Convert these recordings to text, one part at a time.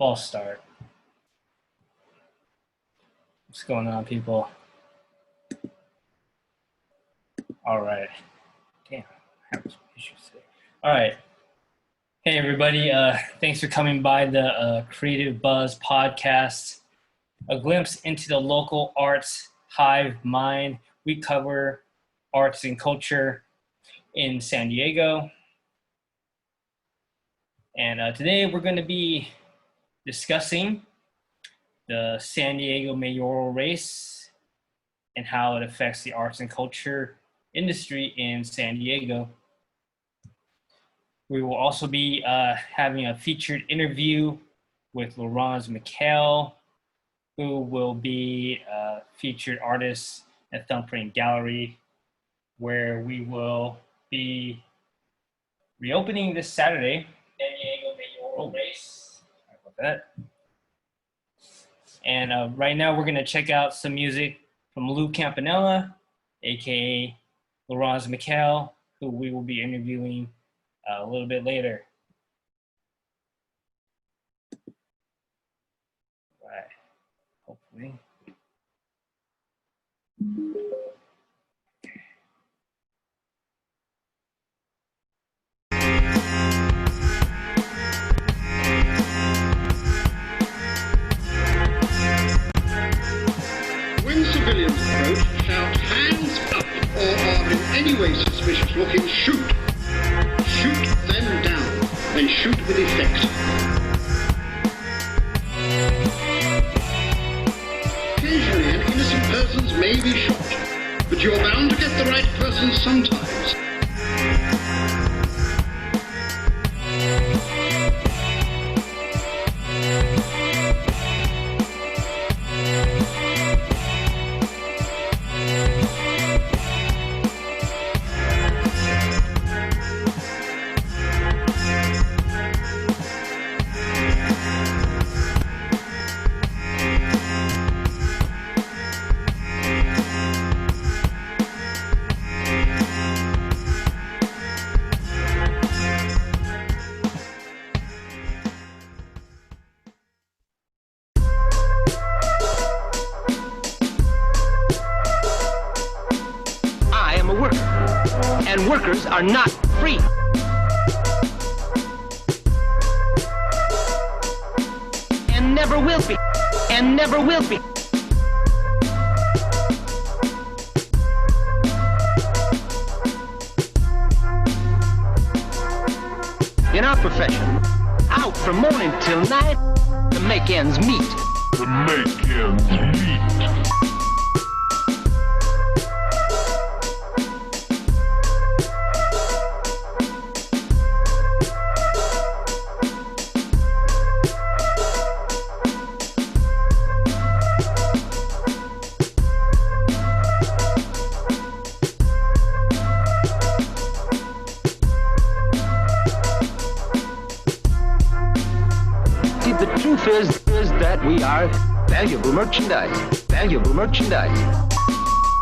False start. What's going on, people? All right. Damn, I have some issues today. All right. Hey, everybody. Thanks for coming by the Creative Buzz podcast. A glimpse into the local arts hive mind. We cover arts and culture in San Diego. And today we're going to be discussing the San Diego mayoral race and how it affects the arts and culture industry in San Diego. We will also be having a featured interview with Loursan Mikhail, who will be a featured artist at Thumbprint Gallery, where we will be reopening this Saturday. San Diego mayoral race. Sorry about that. And right now we're gonna check out some music from Lou Campanella, aka Loursan Mikhail, who we will be interviewing a little bit later. All right, hopefully. When civilians approach, shout hands up, or are in any way suspicious looking, shoot. Shoot them down, and shoot with effect. Occasionally an innocent person's may be shot, but you're bound to get the right person sometimes. And workers are not free. And never will be. And never will be. In our profession, out from morning till night to make ends meet. To make ends meet. The truth is that we are valuable merchandise. Valuable merchandise.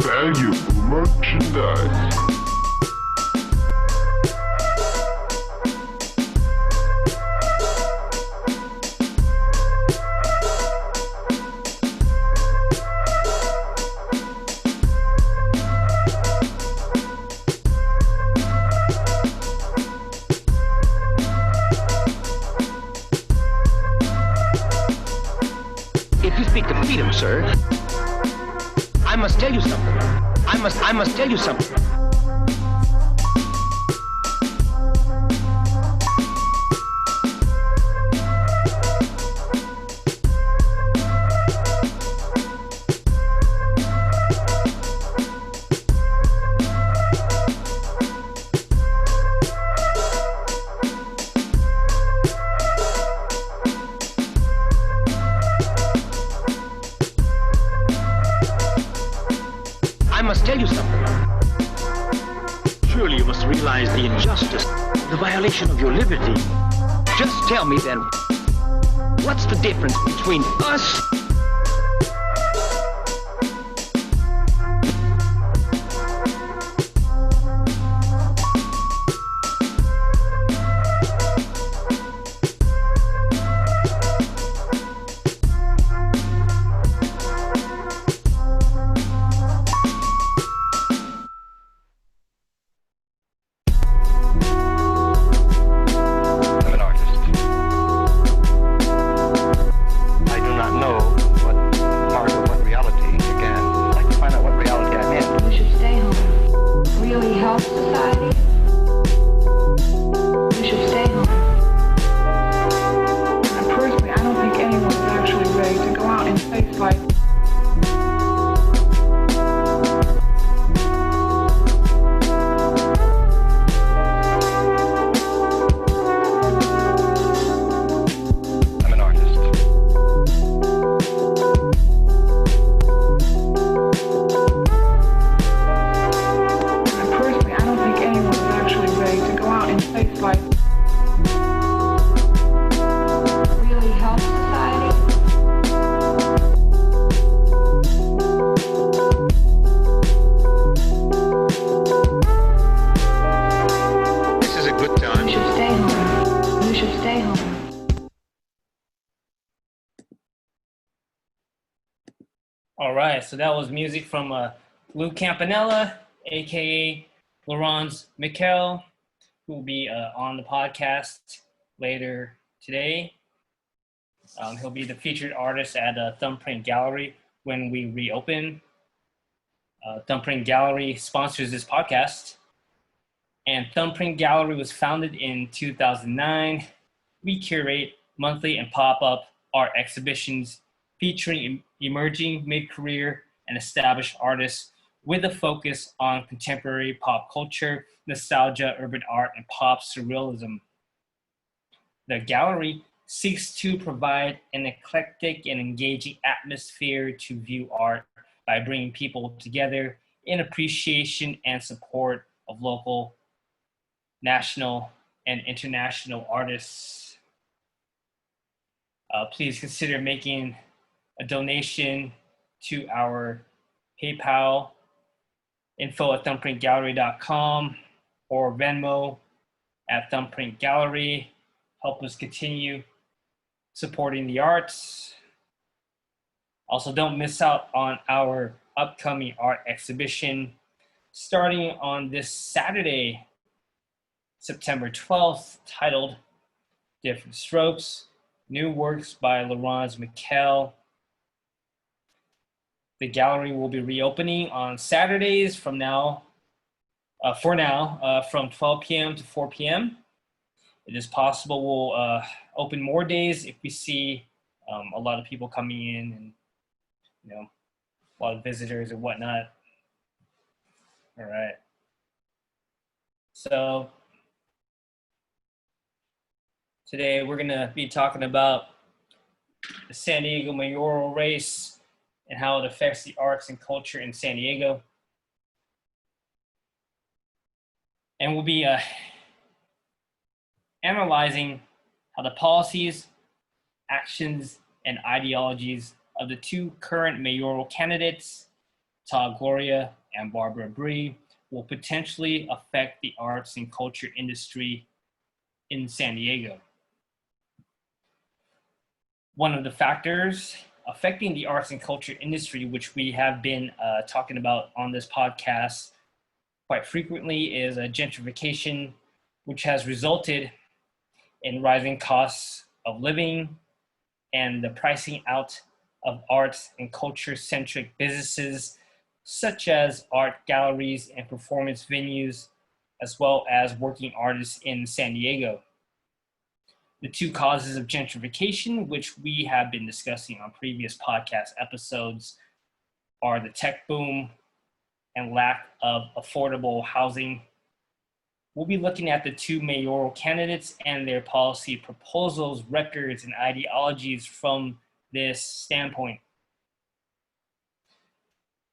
Valuable merchandise. If you speak of freedom, sir, I must tell you something. I must tell you something. I must tell you something. Surely you must realize the injustice, the violation of your liberty. Just tell me then, what's the difference between us All right, so that was music from Lou Campanella, aka Loursan Mikhail, who will be on the podcast later today. He'll be the featured artist at Thumbprint Gallery when we reopen. Thumbprint Gallery sponsors this podcast, and Thumbprint Gallery was founded in 2009. We curate monthly and pop-up art exhibitions featuring emerging, mid-career, and established artists with a focus on contemporary pop culture, nostalgia, urban art, and pop surrealism. The gallery seeks to provide an eclectic and engaging atmosphere to view art by bringing people together in appreciation and support of local, national, and international artists. Please consider making a donation to our PayPal, info@thumbprintgallery.com, or Venmo at Thumbprint Gallery. Help us continue supporting the arts. Also, don't miss out on our upcoming art exhibition starting on this Saturday, September 12th, titled Different Strokes, New Works by Loursan Mikhail. The gallery will be reopening on Saturdays from 12 p.m. to 4 p.m. It is possible we'll open more days if we see a lot of people coming in and a lot of visitors and whatnot. All right. So today we're gonna be talking about the San Diego mayoral race and how it affects the arts and culture in San Diego. And we'll be analyzing how the policies, actions, and ideologies of the two current mayoral candidates, Todd Gloria and Barbara Bree, will potentially affect the arts and culture industry in San Diego. One of the factors affecting the arts and culture industry, which we have been talking about on this podcast quite frequently, is gentrification, which has resulted in rising costs of living and the pricing out of arts and culture-centric businesses such as art galleries and performance venues, as well as working artists in San Diego. The two causes of gentrification, which we have been discussing on previous podcast episodes, are the tech boom and lack of affordable housing. We'll be looking at the two mayoral candidates and their policy proposals, records, and ideologies from this standpoint.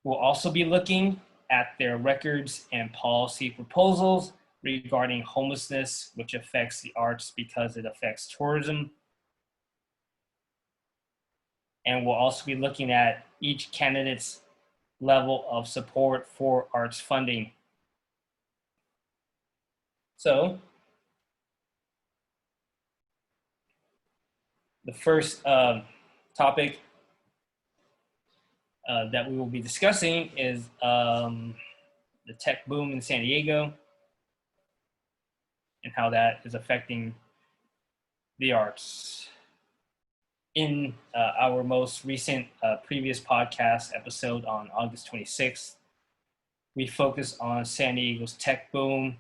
We'll also be looking at their records and policy proposals regarding homelessness, which affects the arts because it affects tourism. And we'll also be looking at each candidate's level of support for arts funding. So, the first topic that we will be discussing is the tech boom in San Diego and how that is affecting the arts. In our most recent previous podcast episode on August 26th, we focused on San Diego's tech boom,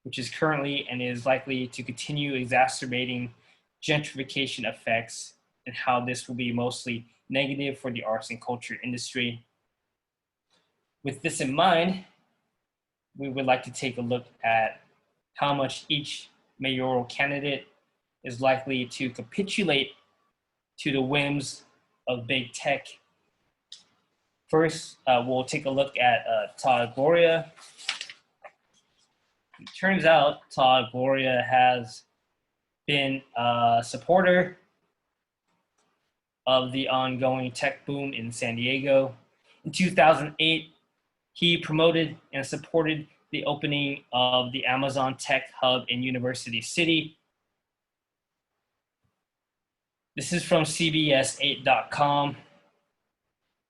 which is currently and is likely to continue exacerbating gentrification effects and how this will be mostly negative for the arts and culture industry. With this in mind, we would like to take a look at how much each mayoral candidate is likely to capitulate to the whims of big tech. First, we'll take a look at Todd Gloria. It turns out Todd Gloria has been a supporter of the ongoing tech boom in San Diego. In 2008, he promoted and supported the opening of the Amazon Tech Hub in University City. This is from CBS8.com.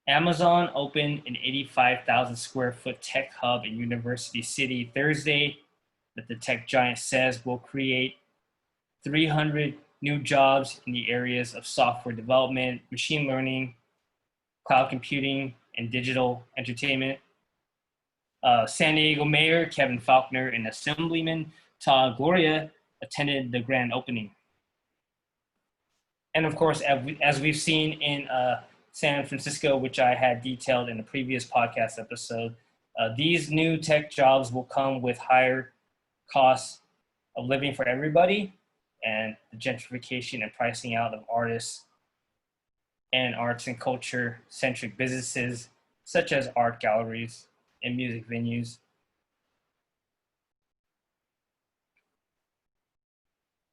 Amazon opened an 85,000 square foot tech hub in University City Thursday that the tech giant says will create 300 new jobs in the areas of software development, machine learning, cloud computing, and digital entertainment. San Diego Mayor Kevin Faulconer and Assemblyman Todd Gloria attended the grand opening. And of course, as we've seen in San Francisco, which I had detailed in a previous podcast episode, these new tech jobs will come with higher costs of living for everybody, and the gentrification and pricing out of artists and arts and culture centric businesses such as art galleries and music venues.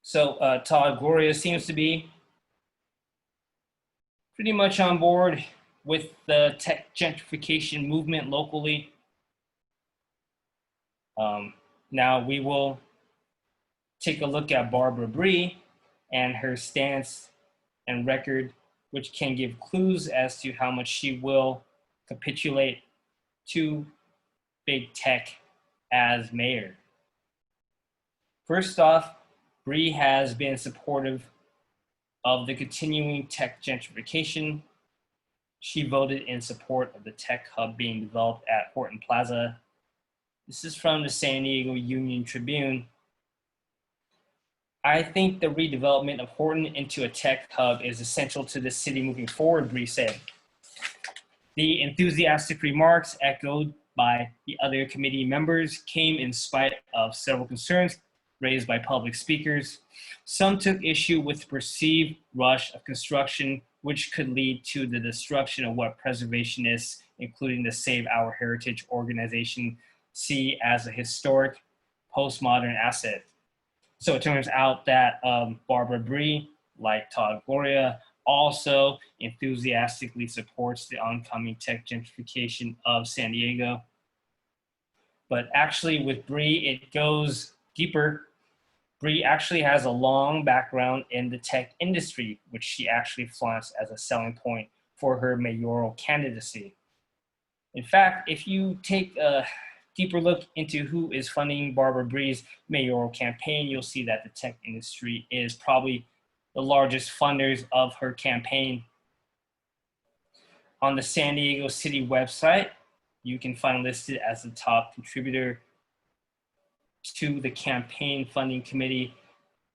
So Todd Gloria seems to be pretty much on board with the tech gentrification movement locally. Now we will take a look at Barbara Bree and her stance and record, which can give clues as to how much she will capitulate to big tech as mayor. First off, Bree has been supportive of the continuing tech gentrification. She voted in support of the tech hub being developed at Horton Plaza. This is from the San Diego Union Tribune. I think the redevelopment of Horton into a tech hub is essential to the city moving forward, Bree said. The enthusiastic remarks, echoed by the other committee members, came in spite of several concerns raised by public speakers. Some took issue with the perceived rush of construction, which could lead to the destruction of what preservationists, including the Save Our Heritage organization, see as a historic postmodern asset. So it turns out that Barbara Bree, like Todd Gloria, also enthusiastically supports the oncoming tech gentrification of San Diego. But actually with Bree, it goes deeper. Bree actually has a long background in the tech industry, which she actually flaunts as a selling point for her mayoral candidacy. In fact, if you take a deeper look into who is funding Barbara Bree's mayoral campaign, you'll see that the tech industry is probably the largest funders of her campaign. On the San Diego City website, you can find listed as the top contributor to the campaign funding committee,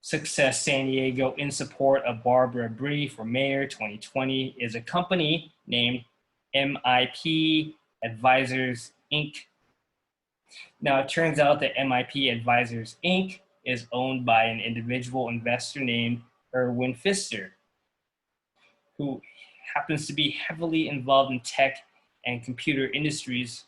Success San Diego, in support of Barbara Bree for mayor 2020, is a company named MIP Advisors Inc. Now, it turns out that MIP Advisors Inc. is owned by an individual investor named Erwin Pfister, who happens to be heavily involved in tech and computer industries.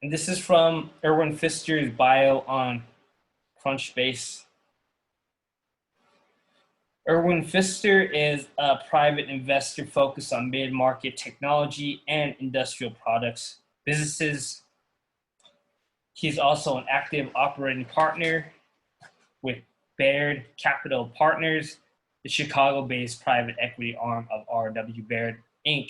And this is from Erwin Pfister's bio on Crunchbase. Erwin Pfister is a private investor focused on mid-market technology and industrial products businesses. He's also an active operating partner with Baird Capital Partners, the Chicago-based private equity arm of R.W. Baird, Inc.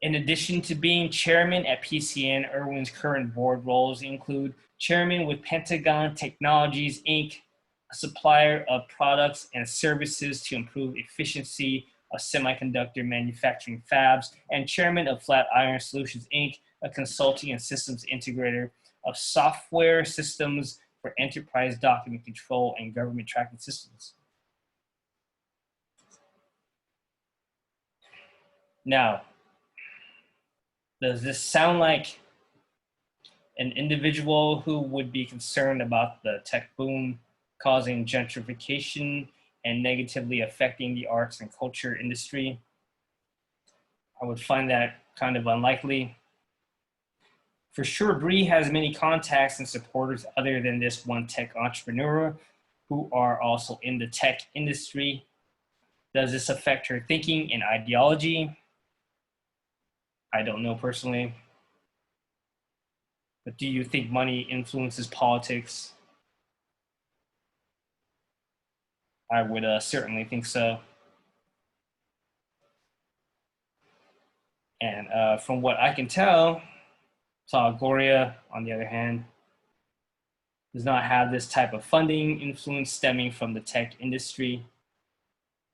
In addition to being chairman at PCN, Erwin's current board roles include chairman with Pentagon Technologies, Inc., a supplier of products and services to improve efficiency of semiconductor manufacturing fabs, and chairman of Flatiron Solutions, Inc., a consulting and systems integrator of software systems for enterprise document control and government tracking systems. Now, does this sound like an individual who would be concerned about the tech boom causing gentrification and negatively affecting the arts and culture industry? I would find that kind of unlikely. For sure, Bree has many contacts and supporters other than this one tech entrepreneur who are also in the tech industry. Does this affect her thinking and ideology? I don't know personally. But do you think money influences politics? I would certainly think so. And from what I can tell, Todd Gloria, on the other hand, does not have this type of funding influence stemming from the tech industry,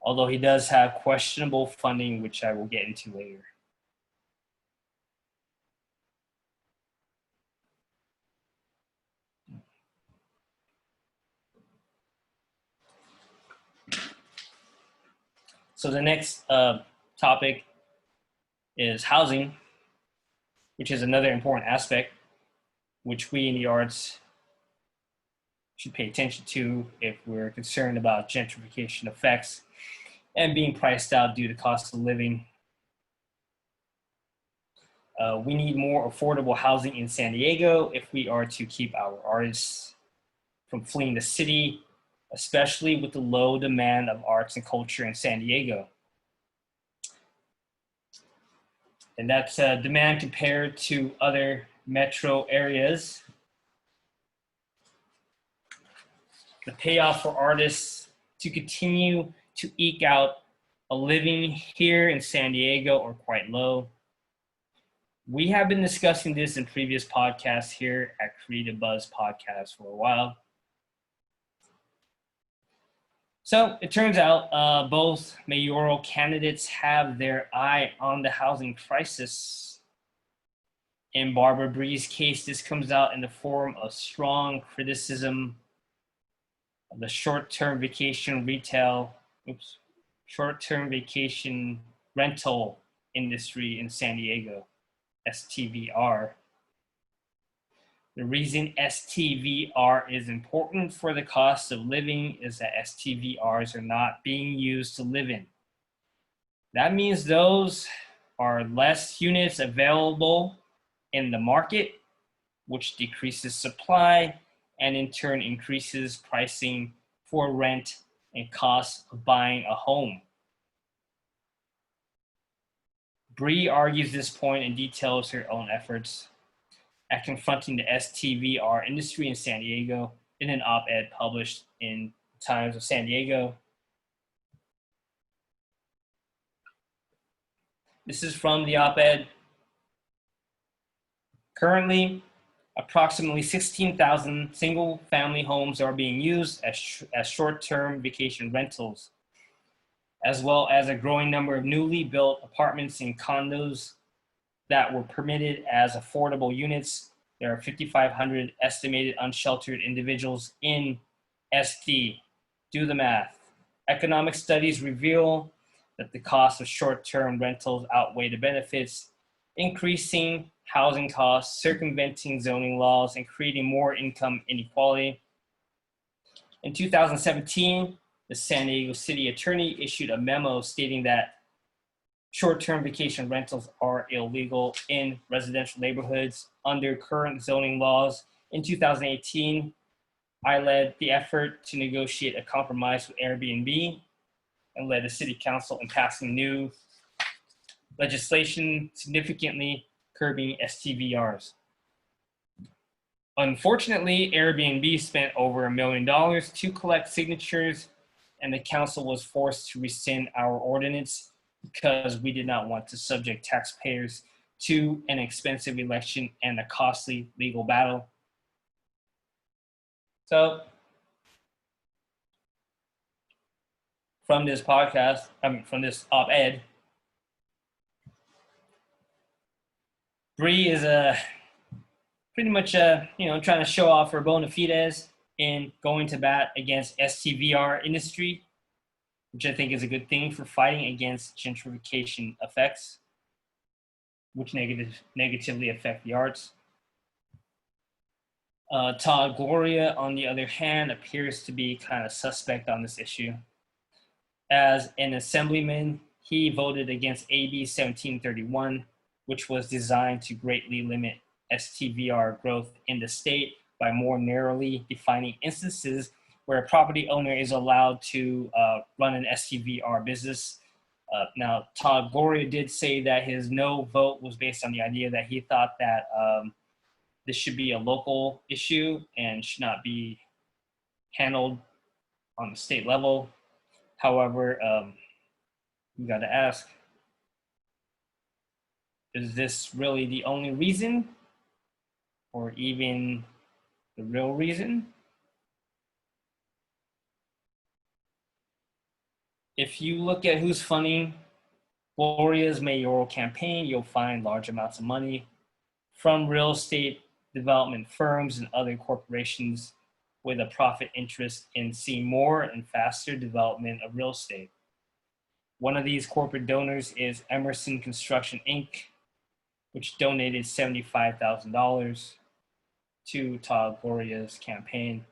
although he does have questionable funding, which I will get into later. So the next topic is housing, which is another important aspect which we in the arts should pay attention to if we're concerned about gentrification effects and being priced out due to cost of living. We need more affordable housing in San Diego if we are to keep our artists from fleeing the city, especially with the low demand of arts and culture in San Diego. And that's demand compared to other metro areas. The payoff for artists to continue to eke out a living here in San Diego are quite low. We have been discussing this in previous podcasts here at Creative Buzz Podcast for a while. So it turns out both mayoral candidates have their eye on the housing crisis. In Barbara Bree's case, this comes out in the form of strong criticism of the short-term vacation rental industry in San Diego, STVR. The reason STVR is important for the cost of living is that STVRs are not being used to live in. That means those are less units available in the market, which decreases supply and in turn increases pricing for rent and cost of buying a home. Bree argues this point and details her own efforts at confronting the STVR industry in San Diego in an op-ed published in Times of San Diego. This is from the op-ed. Currently, approximately 16,000 single-family homes are being used as short-term vacation rentals, as well as a growing number of newly built apartments and condos that were permitted as affordable units. There are 5,500 estimated unsheltered individuals in SD. Do the math. Economic studies reveal that the cost of short-term rentals outweigh the benefits, increasing housing costs, circumventing zoning laws, and creating more income inequality. In 2017, the San Diego City Attorney issued a memo stating that short-term vacation rentals are illegal in residential neighborhoods under current zoning laws. In 2018, I led the effort to negotiate a compromise with Airbnb and led the city council in passing new legislation significantly curbing STVRs. Unfortunately, Airbnb spent over $1 million to collect signatures, and the council was forced to rescind our ordinance because we did not want to subject taxpayers to an expensive election and a costly legal battle. So, from this from this op-ed, Bree is pretty much trying to show off her bona fides in going to bat against STVR industry, which I think is a good thing for fighting against gentrification effects, which negatively affect the arts. Todd Gloria, on the other hand, appears to be kind of suspect on this issue. As an assemblyman, he voted against AB 1731, which was designed to greatly limit STVR growth in the state by more narrowly defining instances where a property owner is allowed to run an STVR business. Now, Todd Gloria did say that his no vote was based on the idea that he thought that this should be a local issue and should not be handled on the state level. However, you got to ask, is this really the only reason or even the real reason? If you look at who's funding Gloria's mayoral campaign, you'll find large amounts of money from real estate development firms and other corporations with a profit interest in seeing more and faster development of real estate. One of these corporate donors is Emerson Construction Inc., which donated $75,000 to Todd Gloria's campaign.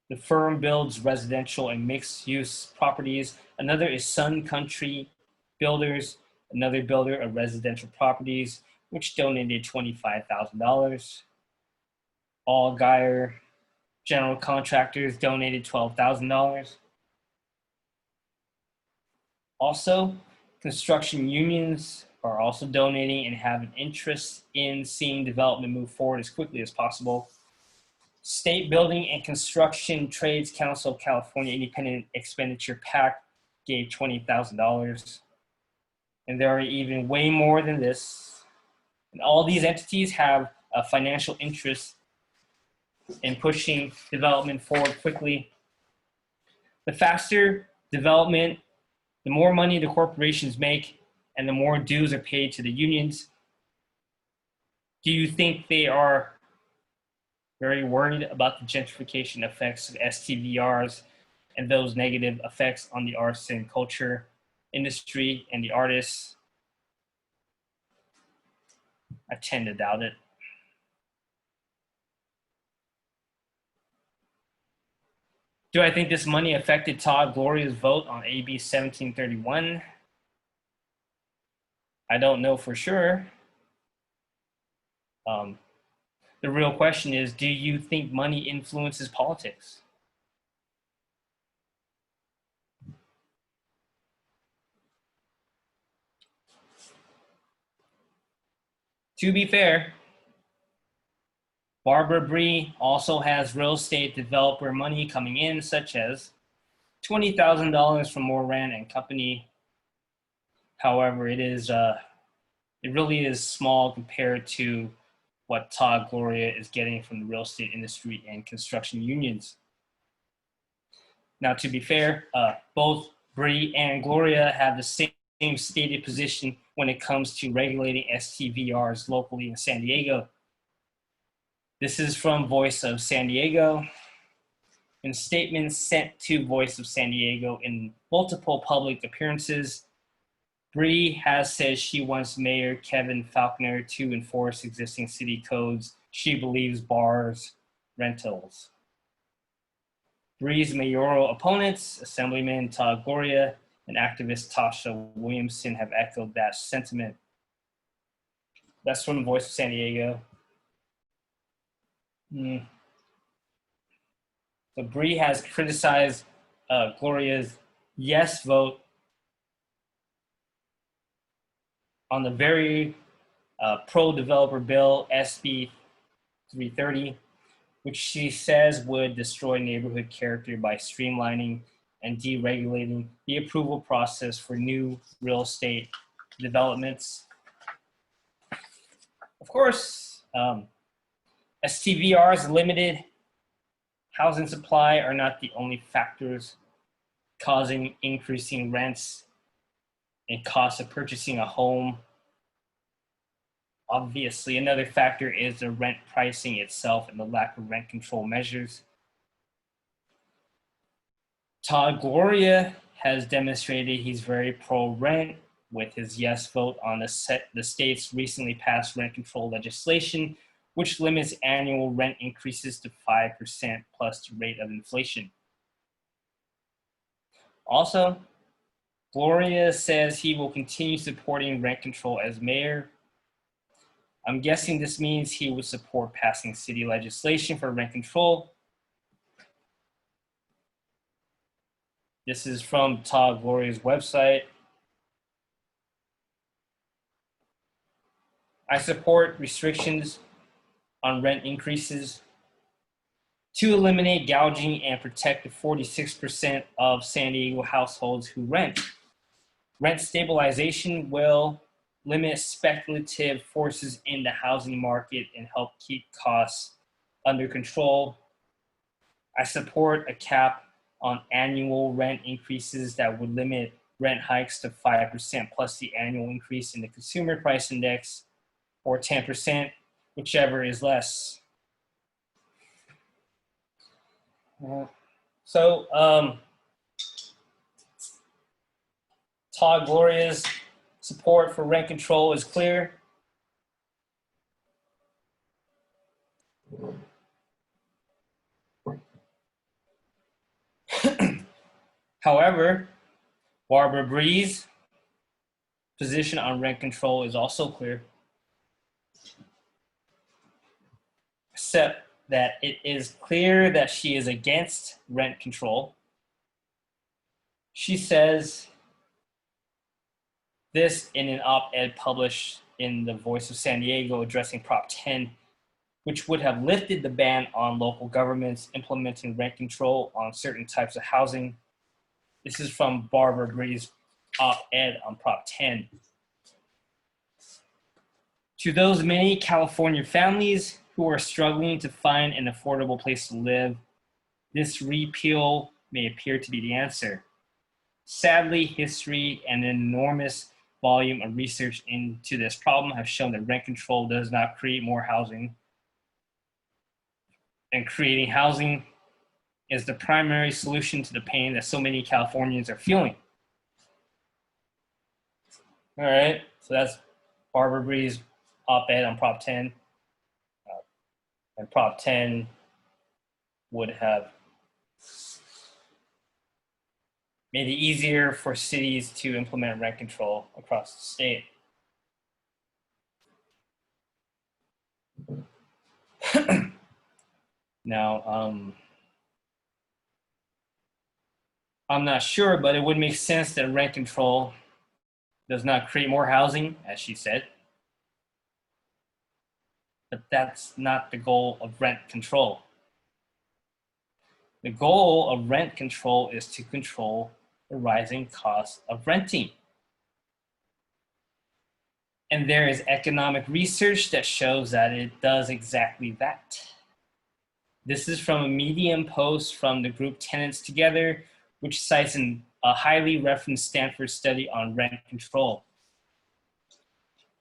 The firm builds residential and mixed-use properties. Another is Sun Country Builders, another builder of residential properties, which donated $25,000. Allgaier General Contractors donated $12,000. Also, construction unions are also donating and have an interest in seeing development move forward as quickly as possible. State Building and Construction Trades Council of California Independent Expenditure PAC gave $20,000. And there are even way more than this. And all these entities have a financial interest in pushing development forward quickly. The faster development, the more money the corporations make, and the more dues are paid to the unions. Do you think they are very worried about the gentrification effects of STVRs and those negative effects on the arts and culture industry and the artists? I tend to doubt it. Do I think this money affected Todd Gloria's vote on AB 1731? I don't know for sure. The real question is, do you think money influences politics? To be fair, Barbara Bree also has real estate developer money coming in, such as $20,000 from Moran and Company. However, it really is small compared to what Todd Gloria is getting from the real estate industry and construction unions. Now, to be fair, both Bree and Gloria have the same stated position when it comes to regulating STVRs locally in San Diego. This is from Voice of San Diego. In statements sent to Voice of San Diego in multiple public appearances, Bree has said she wants Mayor Kevin Faulconer to enforce existing city codes she believes bars rentals. Bree's mayoral opponents, Assemblyman Todd Gloria and activist Tasha Williamson, have echoed that sentiment. That's from Voice of San Diego. So Bree has criticized Gloria's yes vote on the very pro-developer bill, SB 330, which she says would destroy neighborhood character by streamlining and deregulating the approval process for new real estate developments. Of course, STVR's limited housing supply are not the only factors causing increasing rents and cost of purchasing a home. Obviously, another factor is the rent pricing itself and the lack of rent control measures. Todd Gloria has demonstrated he's very pro-rent with his yes vote on the state's recently passed rent control legislation, which limits annual rent increases to 5% plus the rate of inflation. Also, Gloria says he will continue supporting rent control as mayor. I'm guessing this means he would support passing city legislation for rent control. This is from Todd Gloria's website. I support restrictions on rent increases. to eliminate gouging and protect the 46% of San Diego households who rent. Rent stabilization will limit speculative forces in the housing market and help keep costs under control. I support a cap on annual rent increases that would limit rent hikes to 5% plus the annual increase in the consumer price index, or 10%, whichever is less. So, Todd, Gloria's support for rent control is clear. However, Barbara Bree's position on rent control is also clear, except that it is clear that she is against rent control. She says this in an op-ed published in the Voice of San Diego addressing Prop 10, which would have lifted the ban on local governments implementing rent control on certain types of housing. This is from Barbara Bree's op-ed on Prop 10. To those many California families who are struggling to find an affordable place to live, this repeal may appear to be the answer. Sadly, history and an enormous volume of research into this problem have shown that rent control does not create more housing, and creating housing is the primary solution to the pain that so many Californians are feeling. All right, so that's Barbara Bree's op-ed on Prop 10. And Prop 10 would have made it easier for cities to implement rent control across the state. Now, I'm not sure, but it would make sense that rent control does not create more housing, as she said. But that's not the goal of rent control. The goal of rent control is to control the rising cost of renting. And there is economic research that shows that it does exactly that. This is from a Medium post from the group Tenants Together, which cites a highly referenced Stanford study on rent control.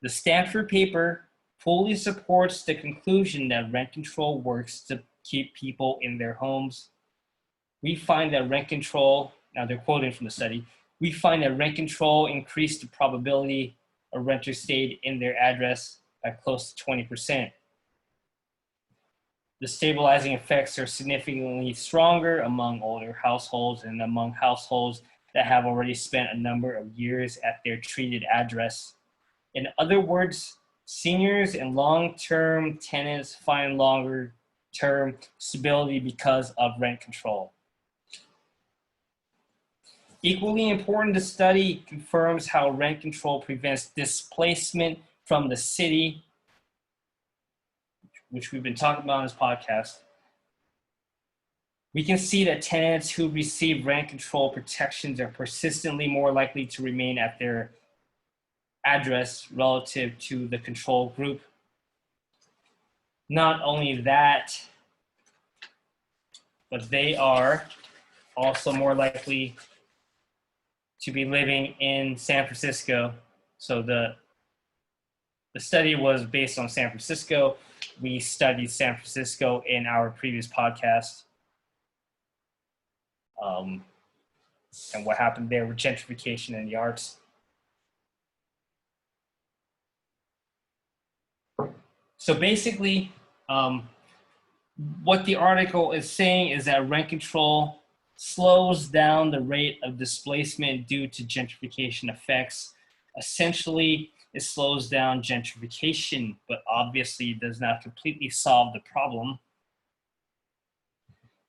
The Stanford paper fully supports the conclusion that rent control works to keep people in their homes. We find that rent control, now they're quoting from the study, we find that rent control increased the probability a renter stayed in their address by close to 20%. The stabilizing effects are significantly stronger among older households and among households that have already spent a number of years at their treated address. In other words, seniors and long-term tenants find longer-term stability because of rent control. Equally important, the study confirms how rent control prevents displacement from the city, which we've been talking about on this podcast. We can see that tenants who receive rent control protections are persistently more likely to remain at their address relative to the control group. Not only that, but they are also more likely to be living in San Francisco. So the study was based on San Francisco. We studied San Francisco in our previous podcast. And what happened there with gentrification in the arts. So basically, what the article is saying is that rent control slows down the rate of displacement due to gentrification effects. Essentially, it slows down gentrification, but obviously does not completely solve the problem.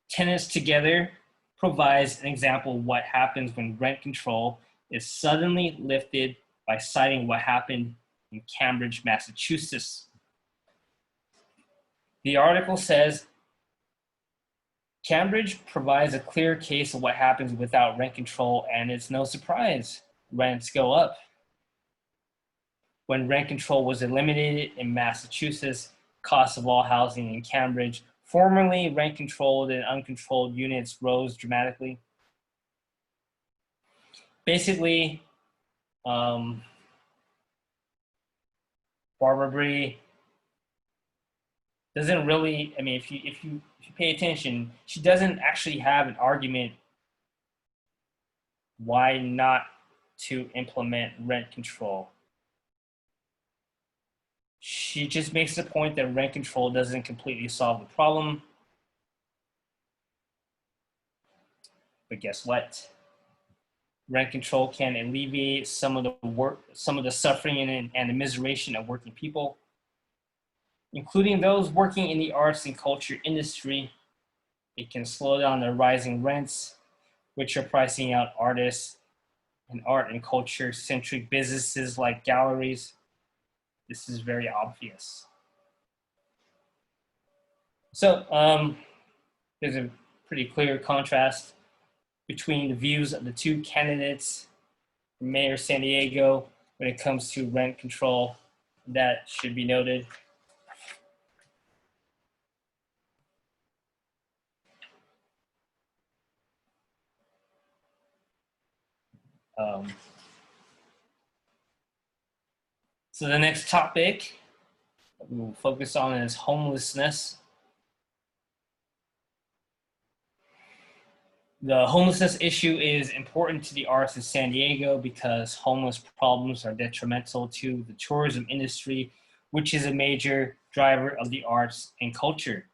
Tenants Together provides an example of what happens when rent control is suddenly lifted by citing what happened in Cambridge, Massachusetts. The article says Cambridge provides a clear case of what happens without rent control, and it's no surprise rents go up. When rent control was eliminated in Massachusetts, costs of all housing in Cambridge, formerly rent controlled and uncontrolled units, rose dramatically. Basically, Barbara Bree doesn't really, I mean, if you pay attention, she doesn't actually have an argument why not to implement rent control. She just makes the point that rent control doesn't completely solve the problem. But guess what? Rent control can alleviate some of the suffering and the miseration of working people, including those working in the arts and culture industry. It can slow down the rising rents, which are pricing out artists and art and culture centric businesses like galleries. This is very obvious. So there's a pretty clear contrast between the views of the two candidates for Mayor San Diego when it comes to rent control. That should be noted. So the next topic we will focus on is homelessness. The homelessness issue is important to the arts in San Diego because homeless problems are detrimental to the tourism industry, which is a major driver of the arts and culture.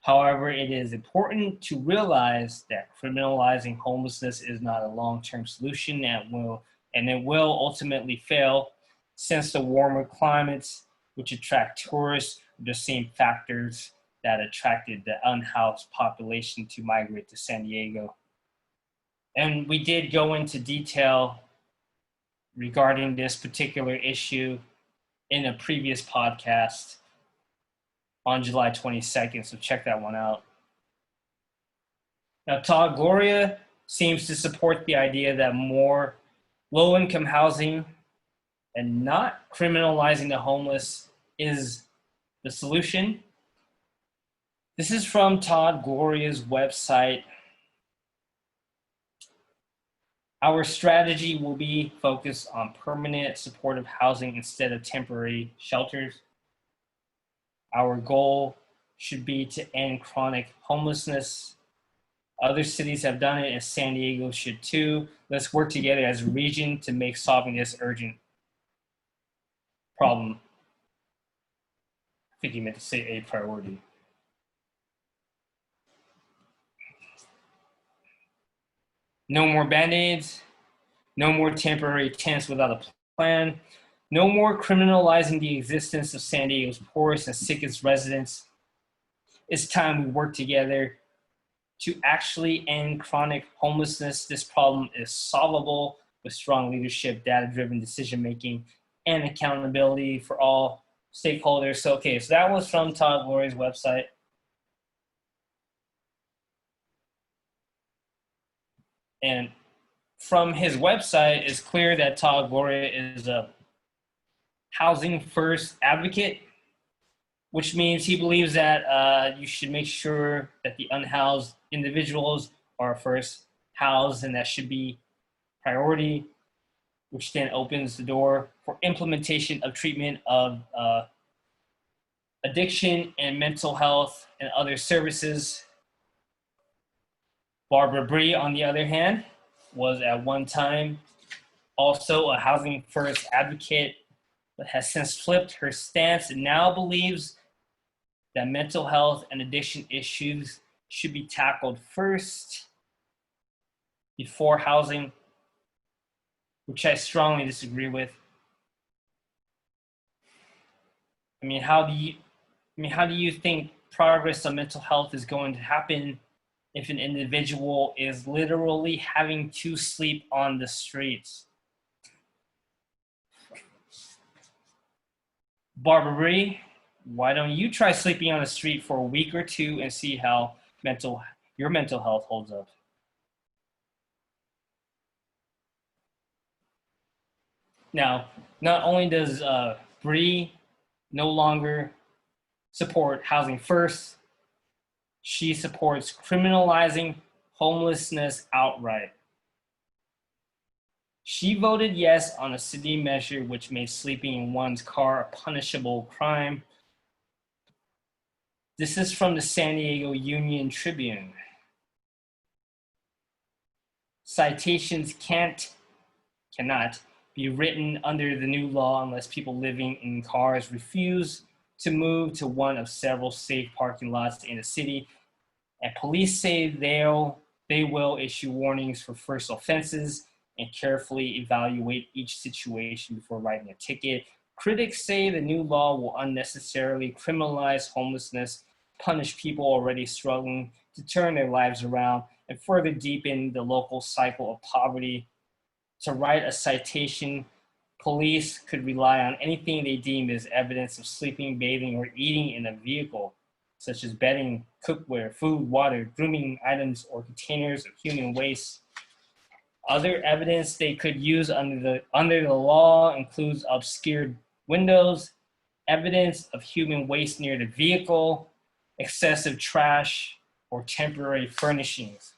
However, it is important to realize that criminalizing homelessness is not a long-term solution and it will ultimately fail, since the warmer climates which attract tourists are the same factors that attracted the unhoused population to migrate to San Diego. And we did go into detail regarding this particular issue in a previous podcast on July 22nd, so check that one out. Now, Todd, Gloria seems to support the idea that more low-income housing and not criminalizing the homeless is the solution. This is from Todd Gloria's website. Our strategy will be focused on permanent supportive housing instead of temporary shelters. Our goal should be to end chronic homelessness. Other cities have done it, and San Diego should too. Let's work together as a region to make solving this urgent problem. I think he meant to say a priority. No more Band-Aids, no more temporary tents without a plan, no more criminalizing the existence of San Diego's poorest and sickest residents. It's time we work together to actually end chronic homelessness. This problem is solvable with strong leadership, data-driven decision-making, and accountability for all stakeholders. So that was from Todd Gloria's website. And from his website, it's clear that Todd Gloria is a housing first advocate, which means he believes that you should make sure that the unhoused individuals are first housed, and that should be priority, which then opens the door for implementation of treatment of addiction and mental health and other services. Barbara Bree, on the other hand, was at one time also a housing first advocate, but has since flipped her stance and now believes that mental health and addiction issues should be tackled first before housing, which I strongly disagree with. How do you think progress on mental health is going to happen if an individual is literally having to sleep on the streets? Barbara Bree, why don't you try sleeping on the street for a week or two and see how mental your mental health holds up. Now, not only does Bree no longer support housing first, she supports criminalizing homelessness outright. She voted yes on a city measure which made sleeping in one's car a punishable crime. This is from the San Diego Union Tribune. Citations cannot be written under the new law unless people living in cars refuse to move to one of several safe parking lots in the city. And police say they will issue warnings for first offenses and carefully evaluate each situation before writing a ticket. Critics say the new law will unnecessarily criminalize homelessness, punish people already struggling to turn their lives around, and further deepen the local cycle of poverty. To write a citation, police could rely on anything they deem as evidence of sleeping, bathing, or eating in a vehicle, such as bedding, cookware, food, water, grooming items, or containers of human waste. Other evidence they could use under the law includes obscured windows, evidence of human waste near the vehicle, excessive trash, or temporary furnishings.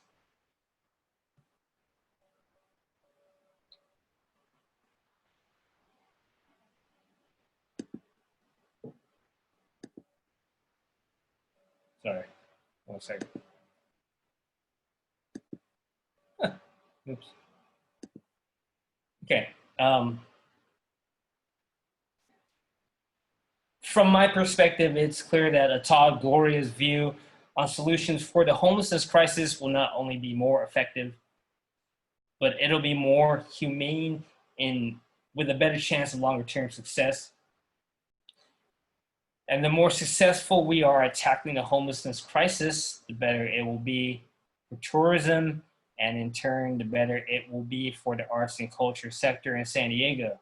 Sorry, 1 second. Oops. Okay. From my perspective, it's clear that Todd Gloria's view on solutions for the homelessness crisis will not only be more effective, but it'll be more humane and with a better chance of longer-term success. And the more successful we are at tackling the homelessness crisis, the better it will be for tourism, and in turn, the better it will be for the arts and culture sector in San Diego.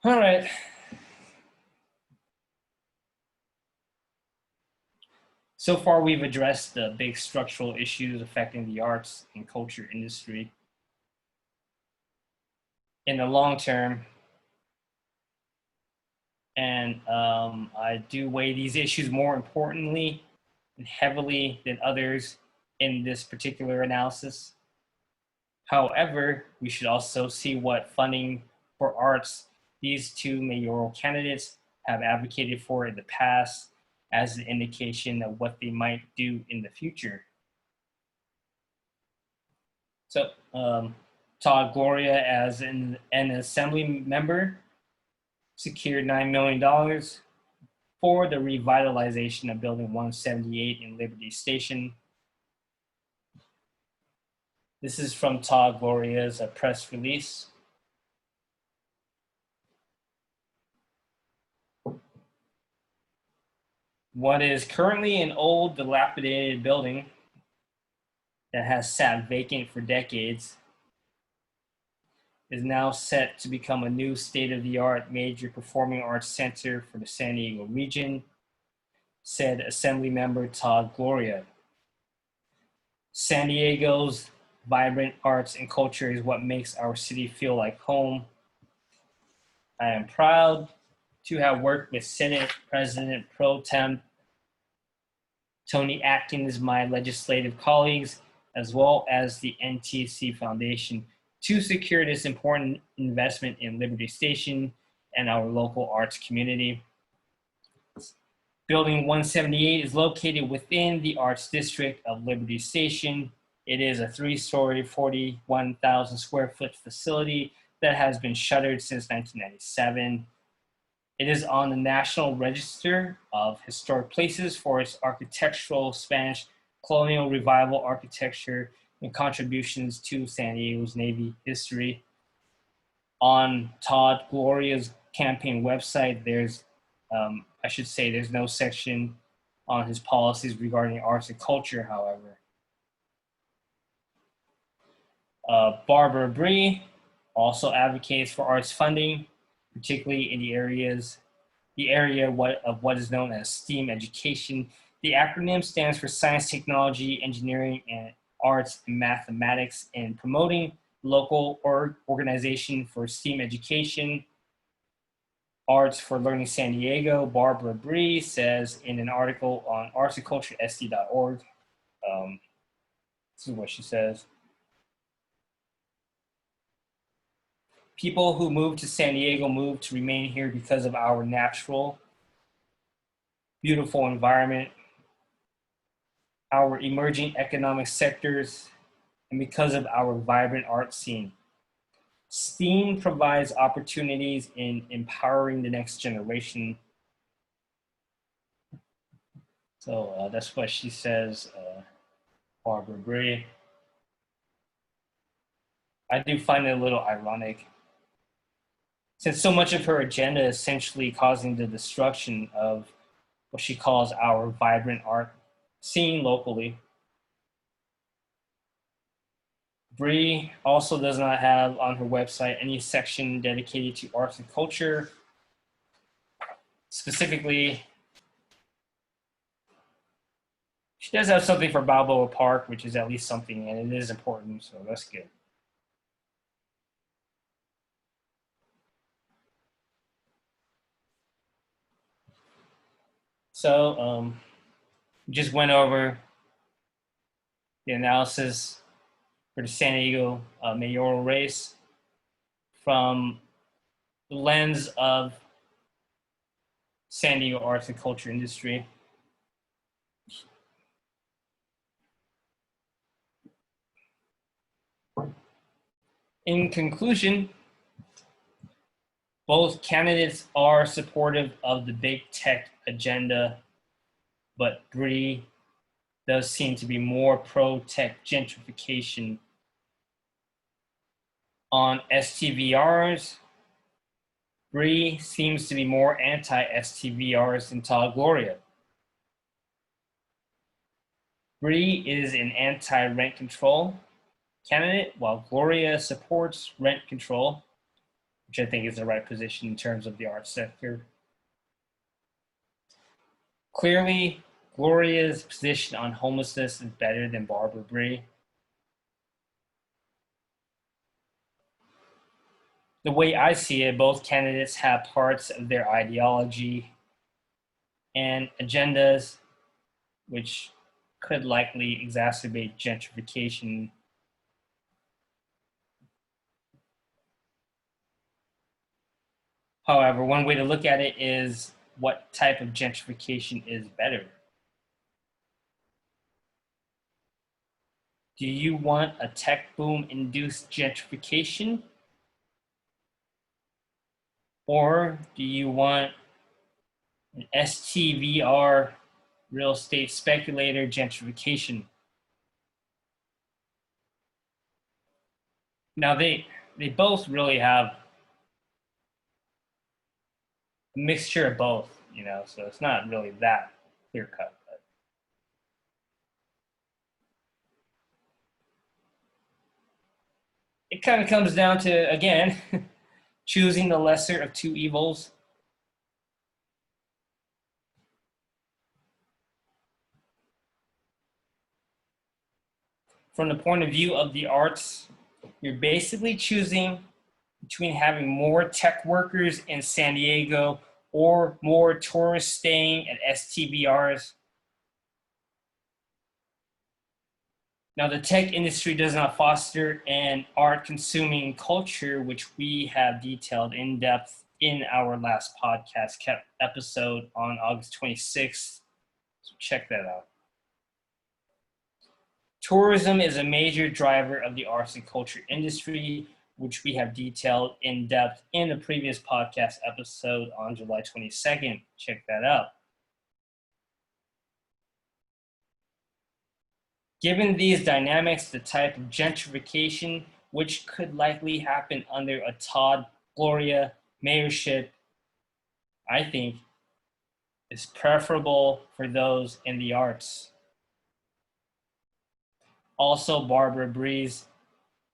All right. So far, we've addressed the big structural issues affecting the arts and culture industry. In the long term, and I do weigh these issues more importantly and heavily than others in this particular analysis. However, we should also see what funding for arts these two mayoral candidates have advocated for in the past as an indication of what they might do in the future. So, Todd Gloria, as an assembly member, secured $9 million for the revitalization of Building 178 in Liberty Station. This is from Todd Gloria's press release. What is currently an old, dilapidated building that has sat vacant for decades is now set to become a new state-of-the-art major performing arts center for the San Diego region, said Assembly Member Todd Gloria. San Diego's vibrant arts and culture is what makes our city feel like home. I am proud to have worked with Senate President Pro Tem Tony Atkins, my legislative colleagues, as well as the NTC Foundation to secure this important investment in Liberty Station and our local arts community. Building 178 is located within the Arts District of Liberty Station. It is a 3-story, 41,000 square foot facility that has been shuttered since 1997. It is on the National Register of Historic Places for its architectural Spanish colonial revival architecture and contributions to San Diego's Navy history. On Todd Gloria's campaign website, there's no section on his policies regarding arts and culture, however. Barbara Bree also advocates for arts funding, particularly in the areas the area of what is known as STEAM education. The acronym stands for Science, Technology, Engineering, and Arts and Mathematics, and promoting local organization for STEAM education. Arts for Learning San Diego, Barbara Bree says in an article on artsandculturesd.org. This is what she says. People who move to San Diego move to remain here because of our natural, beautiful environment, our emerging economic sectors, and because of our vibrant art scene. STEAM provides opportunities in empowering the next generation. So that's what she says, Barbara Bree. I do find it a little ironic, since so much of her agenda is essentially causing the destruction of what she calls our vibrant art scene locally. Bree also does not have on her website any section dedicated to arts and culture. Specifically, she does have something for Balboa Park, which is at least something, and it is important, so that's good. So just went over the analysis for the San Diego mayoral race from the lens of San Diego arts and culture industry. In conclusion, both candidates are supportive of the big tech agenda, but Bree does seem to be more pro-tech gentrification. On STVRs, Bree seems to be more anti-STVRs than Todd Gloria. Bree is an anti-rent control candidate, while Gloria supports rent control, which I think is the right position in terms of the arts sector. Clearly, Gloria's position on homelessness is better than Barbara Bree. The way I see it, both candidates have parts of their ideology and agendas which could likely exacerbate gentrification. However, one way to look at it is what type of gentrification is better. Do you want a tech boom induced gentrification? Or do you want an STVR real estate speculator gentrification? Now they both really have a mixture of both, you know, so it's not really that clear cut. But it kind of comes down to, again, choosing the lesser of two evils. From the point of view of the arts, you're basically choosing between having more tech workers in San Diego or more tourists staying at STVRs. Now, the tech industry does not foster an art-consuming culture, which we have detailed in depth in our last podcast episode on August 26th. So check that out. Tourism is a major driver of the arts and culture industry, which we have detailed in depth in the previous podcast episode on July 22nd. Check that out. Given these dynamics, the type of gentrification which could likely happen under a Todd Gloria mayorship, I think, is preferable for those in the arts. Also, Barbara Bree's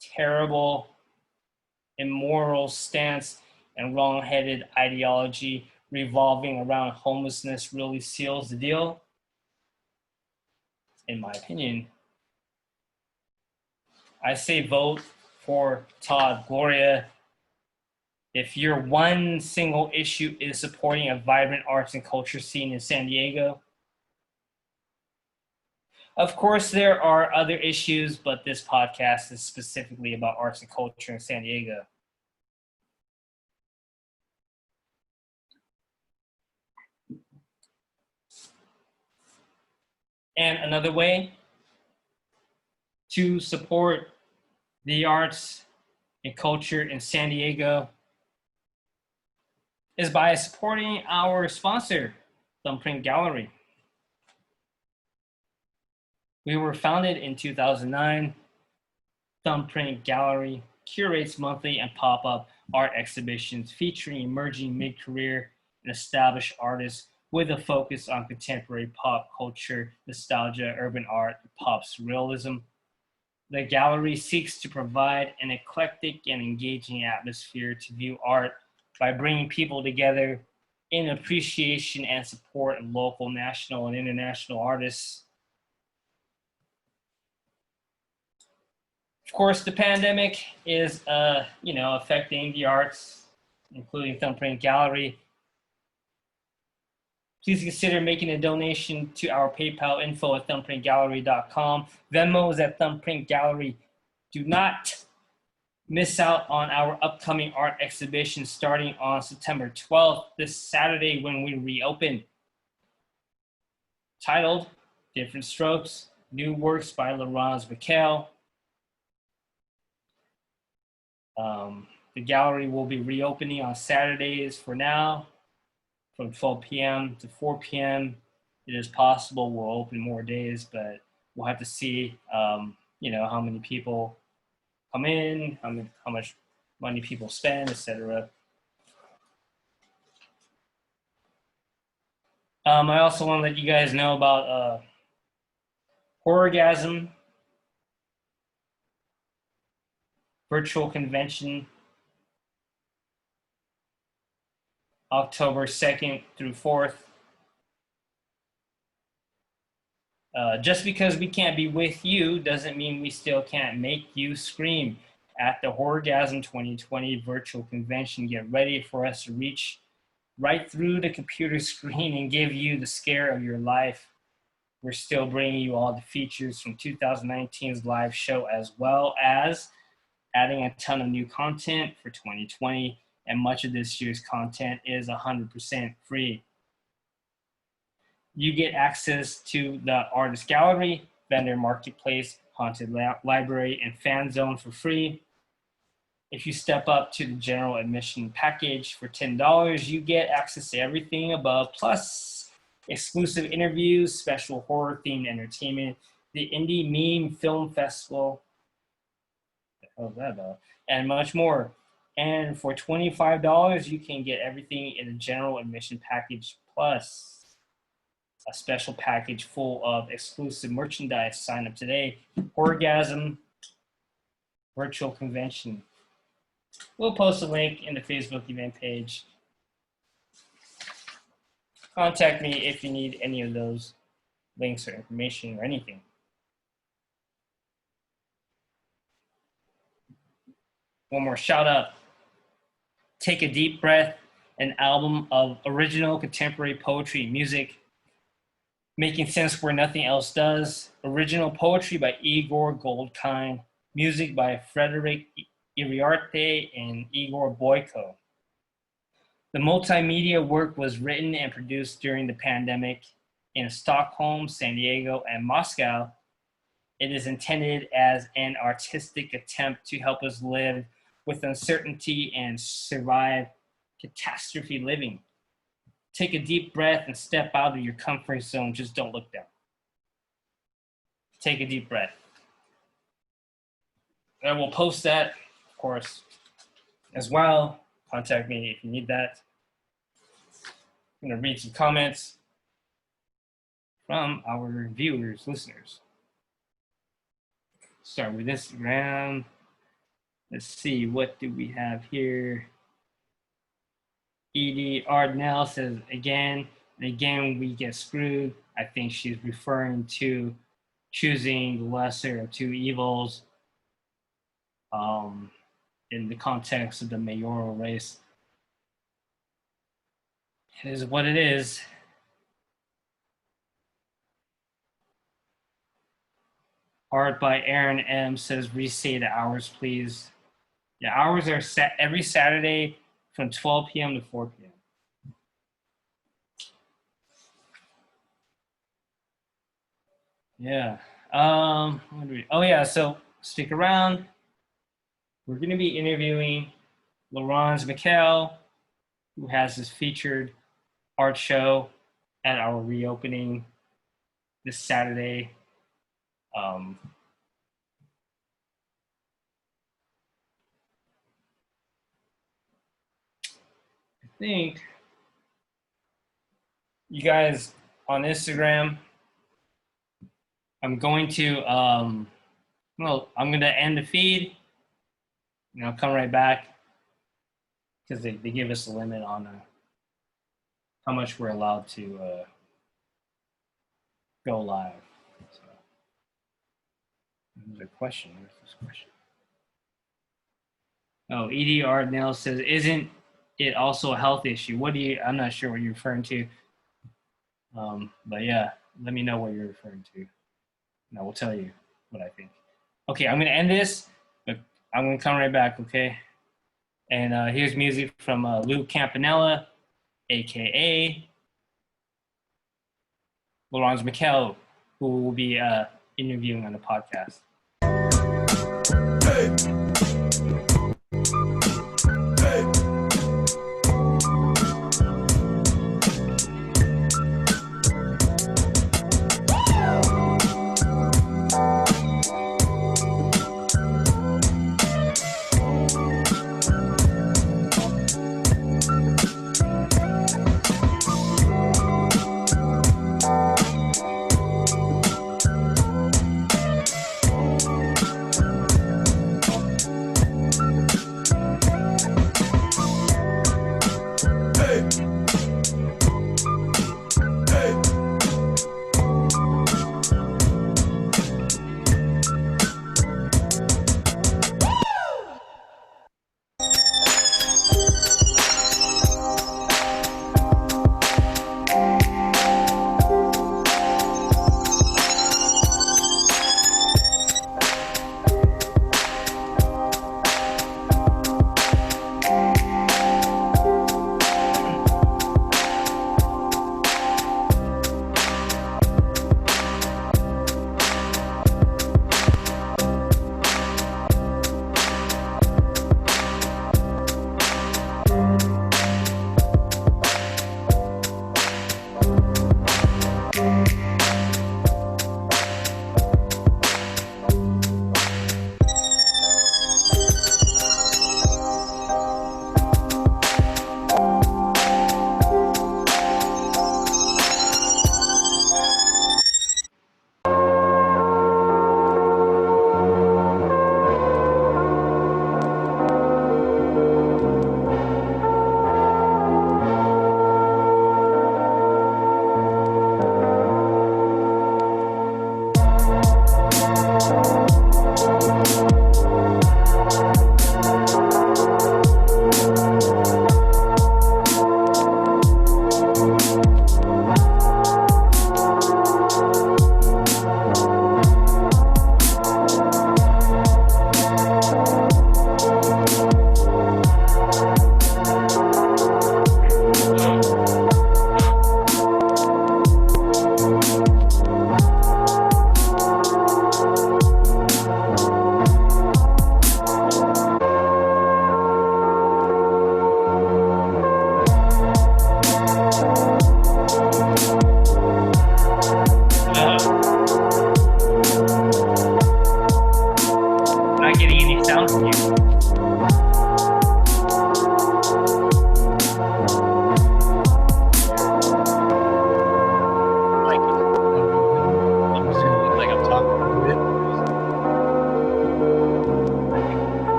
terrible, immoral stance and wrong-headed ideology revolving around homelessness really seals the deal, in my opinion. I say vote for Todd, Gloria. If your one single issue is supporting a vibrant arts and culture scene in San Diego, of course, there are other issues, but this podcast is specifically about arts and culture in San Diego. And another way to support the arts and culture in San Diego is by supporting our sponsor, Thumbprint Gallery. We were founded in 2009. Thumbprint Gallery curates monthly and pop-up art exhibitions featuring emerging mid-career and established artists with a focus on contemporary pop culture, nostalgia, urban art, and pop surrealism. The gallery seeks to provide an eclectic and engaging atmosphere to view art by bringing people together in appreciation and support of local, national, and international artists. Of course, the pandemic is, affecting the arts, including Thumbprint Gallery. Please consider making a donation to our PayPal info at thumbprintgallery.com. Venmo is at Thumbprint Gallery. Do not miss out on our upcoming art exhibition starting on September 12th, this Saturday when we reopen. Titled Different Strokes, New Works by Loursan Mikhail. The gallery will be reopening on Saturdays for now, from 12 p.m. to 4 p.m. It is possible we'll open more days, but we'll have to see, how many people come in, how much money people spend, etc. I also want to let you guys know about Horrorgasm virtual convention, October 2nd through 4th. Just because we can't be with you doesn't mean we still can't make you scream. At the Horrorgasm 2020 virtual convention, get ready for us to reach right through the computer screen and give you the scare of your life. We're still bringing you all the features from 2019's live show, as well as adding a ton of new content for 2020, and much of this year's content is 100% free. You get access to the Artist Gallery, Vendor Marketplace, Haunted Library, and Fan Zone for free. If you step up to the general admission package for $10, you get access to everything above, plus exclusive interviews, special horror-themed entertainment, the Indie Meme Film Festival, and much more. And for $25, you can get everything in the general admission package, plus a special package full of exclusive merchandise. Sign up today. Horrorgasm virtual convention. We'll post a link in the Facebook event page. Contact me if you need any of those links or information or anything. One more shout out. Take a Deep Breath, an album of original contemporary poetry, music, making sense where nothing else does. Original poetry by Igor Goldkind, music by Frederick Iriarte and Igor Boyko. The multimedia work was written and produced during the pandemic in Stockholm, San Diego, and Moscow. It is intended as an artistic attempt to help us live with uncertainty and survive catastrophe living. Take a deep breath and step out of your comfort zone. Just don't look down. Take a deep breath. I will post that, of course, as well. Contact me if you need that. I'm going to read some comments from our viewers, listeners. Start with Instagram. Let's see, what do we have here? Edie Ardnell says again and again we get screwed. I think she's referring to choosing the lesser of two evils in the context of the mayoral race. It is what it is. Art by Aaron M says restate the hours, please. The hours are set every Saturday from 12 p.m. to 4 p.m. Yeah. Oh yeah. So stick around. We're going to be interviewing Loursan Mikhail, who has his featured art show at our reopening this Saturday. I think you guys on Instagram, I'm going to I'm going to end the feed and I'll come right back because they give us a limit on how much we're allowed to go live. So, there's a question. Where's this question? Oh, Edie Ardnell says, isn't it also a health issue? I'm not sure what you're referring to. But yeah, let me know what you're referring to. And I will tell you what I think. Okay, I'm going to end this, but I'm going to come right back, okay? And here's music from Lou Campanella, a.k.a. Loursan Mikhail, who will be interviewing on the podcast. Hey.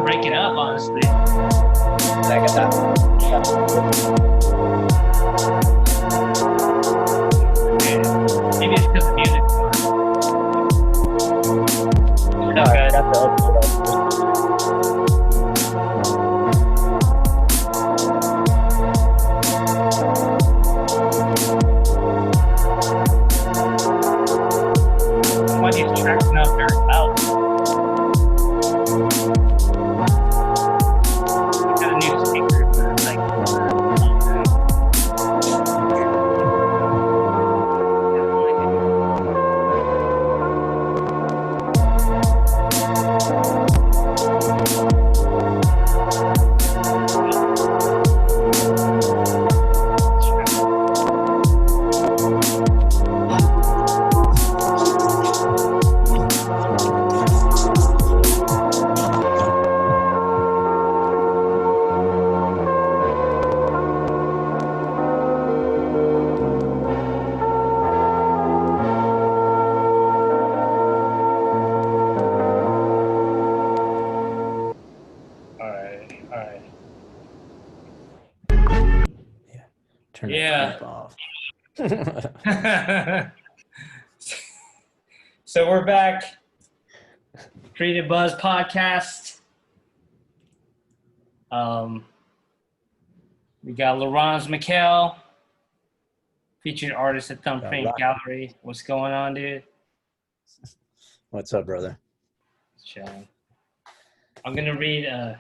breaking up, honestly. Maybe it's because the music's on. No, I got the upload. Why these tracks not very loud? I got a new speaker, but it's like. Turn Yeah. the off. So we're back. Creative Buzz podcast. We got Loursan Mikhail, featured artist at Thumbprint Gallery. What's going on, dude? What's up, brother? Chilling. I'm gonna read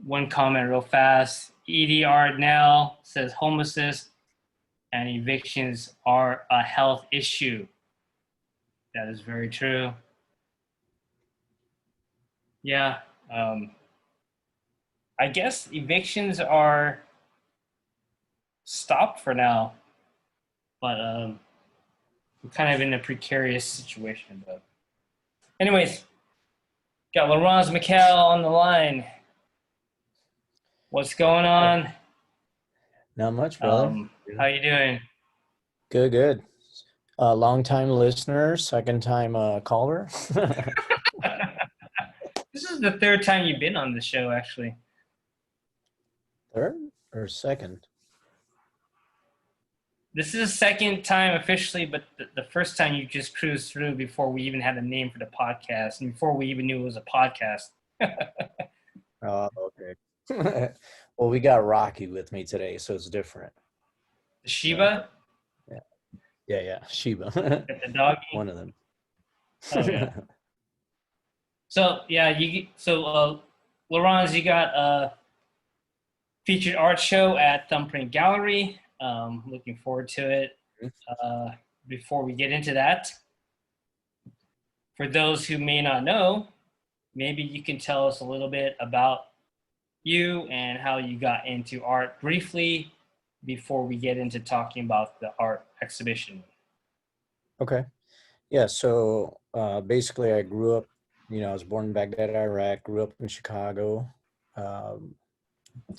one comment real fast. Edie Ardnell says homelessness and evictions are a health issue. That is very true. Yeah. I guess evictions are stopped for now, but we're kind of in a precarious situation. But anyways, got Loursan Mikhail on the line. What's going on? Not much, brother. How you doing? Good. Long time listener, second time caller. This is the third time you've been on the show, actually. Third or second? This is the second time officially, but the first time you just cruised through before we even had a name for the podcast and before we even knew it was a podcast. Oh, okay. Well, we got Rocky with me today, so it's different. Shiba? Yeah. Shiba. The doggy? One of them. Oh, yeah. So, yeah, Loursan, you got a featured art show at Thumbprint Gallery. Looking forward to it. Before we get into that, for those who may not know, maybe you can tell us a little bit about you and how you got into art briefly before we get into talking about the art exhibition. Okay. Yeah, so basically I grew up, I was born in Baghdad, Iraq, grew up in Chicago,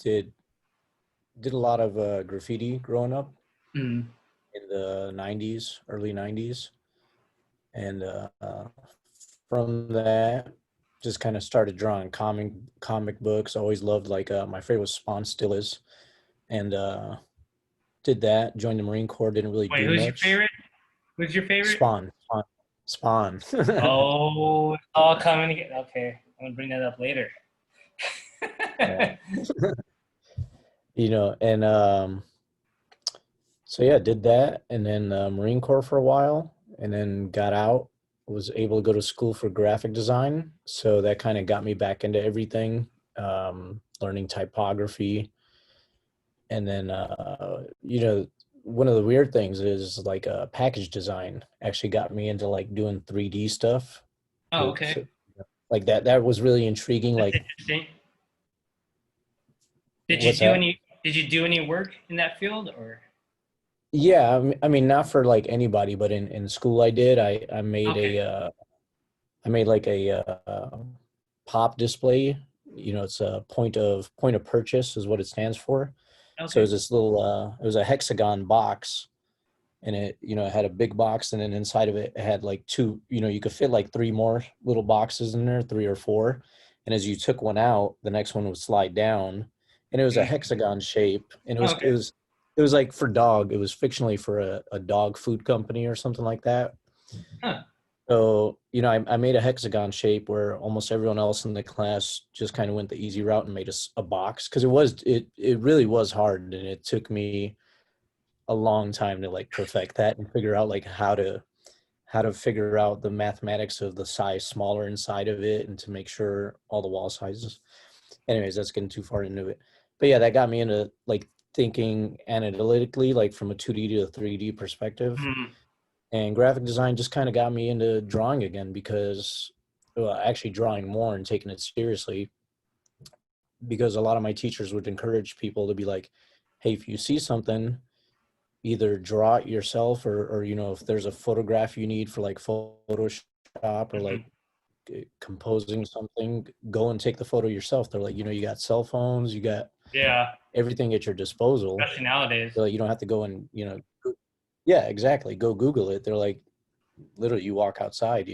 did a lot of graffiti growing up in the 90s, early 90s. And from that, just kind of started drawing comic books. Always loved, like, my favorite was Spawn, still is. And did that, joined the Marine Corps, didn't really do much. Who's your favorite? Who's your favorite? Spawn. Oh, it's all coming together. Okay, I'm gonna bring that up later. So yeah, did that, and then Marine Corps for a while, and then got out, was able to go to school for graphic design. So that kind of got me back into everything, learning typography. And then, one of the weird things is, like, package design actually got me into, like, doing 3D stuff. Oh, okay. So, like that was really intriguing. That's like, interesting. Did you do any work in that field, or? Yeah, I mean, not for, like, anybody, but in school I did. I made Okay. I made, like, a pop display. It's a point of purchase is what it stands for. Okay. So it was this little, it was a hexagon box, and it had a big box, and then inside of it, it had, like, two, you could fit, like, three more little boxes in there, 3 or 4. and as you took one out, the next one would slide down, and it was a hexagon shape, and Okay. it was like for dog. It was fictionally for a dog food company or something like that. Huh. So, I made a hexagon shape where almost everyone else in the class just kind of went the easy route and made a box, because it really was hard, and it took me a long time to like perfect that and figure out like how to figure out the mathematics of the size smaller inside of it and to make sure all the wall sizes. Anyways, that's getting too far into it. But yeah, that got me into like thinking analytically, like from a 2D to a 3D perspective. Mhm. And graphic design just kind of got me into drawing again because, well, actually drawing more and taking it seriously, because a lot of my teachers would encourage people to be like, hey, if you see something, either draw it yourself, or if there's a photograph you need for like Photoshop or like Mhm. composing something, go and take the photo yourself. They're like, you got cell phones, you got Yeah, everything at your disposal. especially nowadays. So you don't have to go and, yeah, exactly. Go Google it. They're like, literally, you walk outside.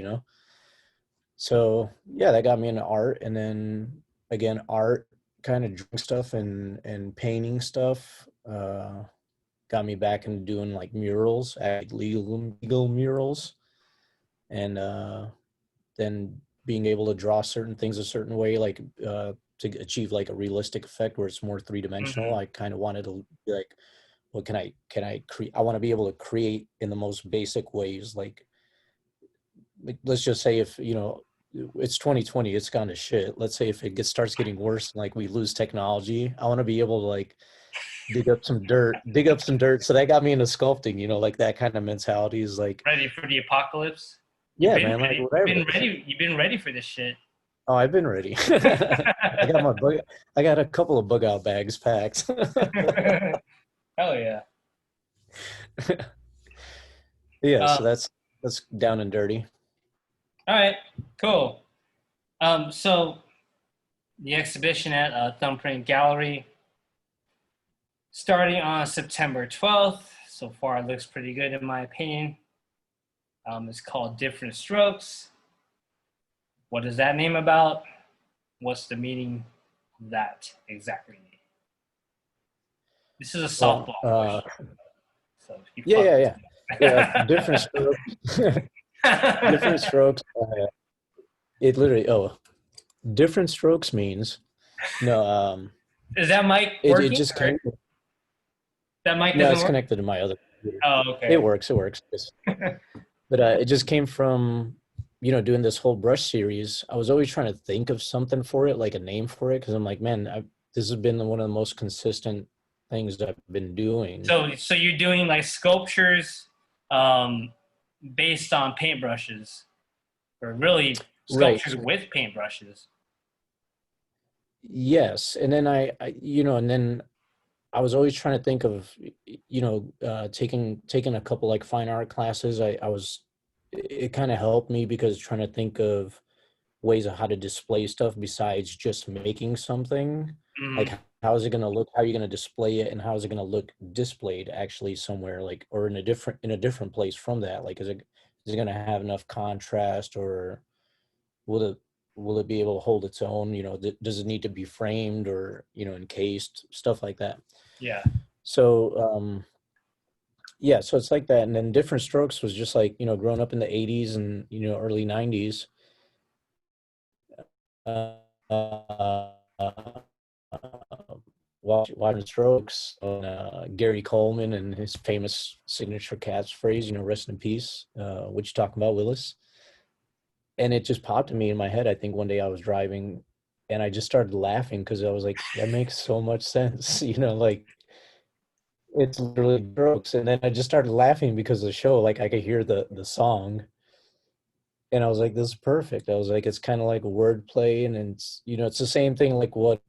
So yeah, that got me into art. And then again, art, kind of drawing stuff and painting stuff, got me back into doing like murals, legal murals. And then being able to draw certain things a certain way, like to achieve like a realistic effect where it's more three-dimensional. Mhm. I kind of wanted to be like, well, can I create? I want to be able to create in the most basic ways. Like let's just say if it's 2020, it's gone to shit. Let's say if starts getting worse, like we lose technology, I want to be able to like dig up some dirt. So that got me into sculpting. Like that kind of mentality is like, Ready for the apocalypse? You've yeah, been man, like ready. You've whatever. been ready. You've been ready for this shit. Oh, I've been ready. I got a couple of bug out bags packed. Hell yeah. Yeah, Um, so that's down and dirty. all right. Cool. So the exhibition at Thumbprint Gallery starting on September 12th. So far, it looks pretty good in my opinion. It's called Different Strokes. What is that name about? What's the meaning of that exactly? This is a Well, softball question. So you yeah, fuck yeah, this yeah. Yeah, different up. strokes. Different strokes. It literally. Oh, different strokes means no. Is that mic It working? just Or came. that mic No, doesn't it's work? connected to my other computer. Oh, It okay. works. It works. But it just came from doing this whole brush series. I was always trying to think of something for it, like a name for it, because I'm like, man, this has been one of the most consistent things that I've been doing. So you're doing like sculptures um, based on paintbrushes, or really Right. sculptures with paintbrushes. Yes. And then and then I was always trying to think of, taking a couple like fine art classes. It kind of helped me because trying to think of ways of how to display stuff besides just making something. Like Mhm. how is it going to look? How are you going to display it? And how is it going to look displayed actually somewhere, like, or in a different place from that? Like, is it going to have enough contrast, or will it will it be able to hold its own? Does it need to be framed or encased, stuff like that. Yeah. So yeah, so it's like that. And then different strokes was just like, growing up in the 80s and early 90s. uh, watching strokes on Gary Coleman and his famous signature catchphrase, rest in peace, what you talking about, Willis? And it just popped in me in my head. I think one day I was driving and I just started laughing because I was like, that makes so much sense. Like it's literally strokes. And then I just started laughing because of the show, like I could hear the song. And I was like, this is perfect. I was like, it's kind of like a wordplay, and it's the same thing like what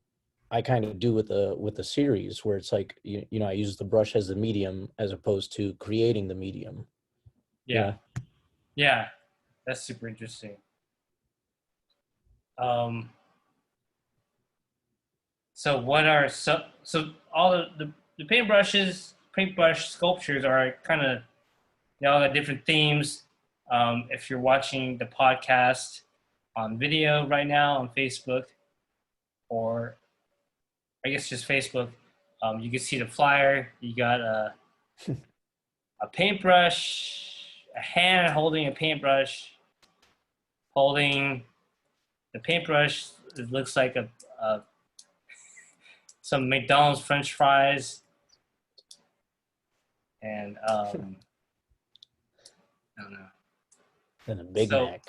I kind of do with the series, where it's like I use the brush as the medium as opposed to creating the medium. You Yeah. know, Yeah. That's super interesting. Um, so what are so all the paintbrush sculptures are kind of they all got different themes. If you're watching the podcast, on video right now on Facebook, or I guess just Facebook. You can see the flyer. You got a paintbrush, a hand holding a paintbrush, holding the paintbrush. It looks like a some McDonald's French fries, and I don't know. And a Big So Mac.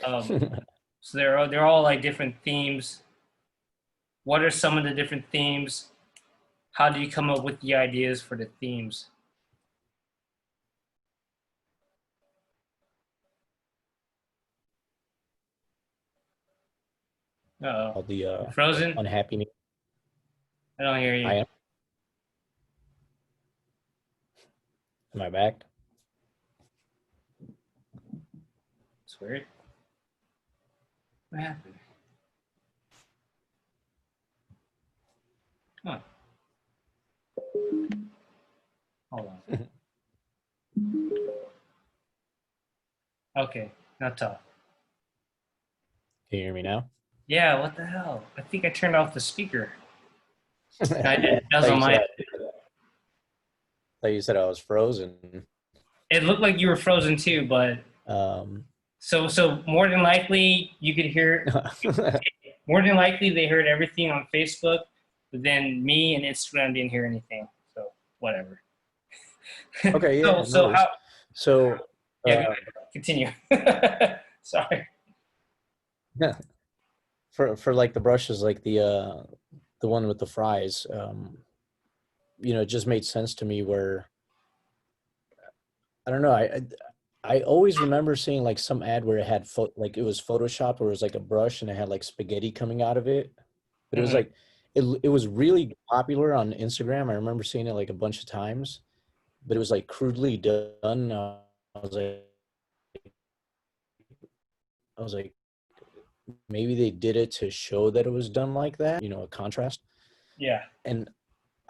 so they're all like different themes. What are some of the different themes? How do you come up with the ideas for the themes? Uh-oh. All the Frozen? unhappiness. I don't hear you. I am. Am I back? It's weird. What happened? Huh. Hold on. Okay, now talk. Can you hear me now? Yeah, what the hell? I think I turned off the speaker. I did. That was Thought on you my. said thought you said I was frozen. It looked like you were frozen too, but so more than likely you could hear. More than likely they heard everything on Facebook, but then me and Instagram didn't hear anything. So whatever. Okay, yeah. So no how? So Yeah, go ahead. Continue. Sorry. yeah, for like the brushes, like the one with the fries, it just made sense to me where I don't know. I always remember seeing like some ad where it had like it was Photoshop, where it was like a brush and it had like spaghetti coming out of it, but it was like it was really popular on Instagram. I remember seeing it like a bunch of times, but it was like crudely done. I was like, maybe they did it to show that it was done like that, a contrast. Yeah. And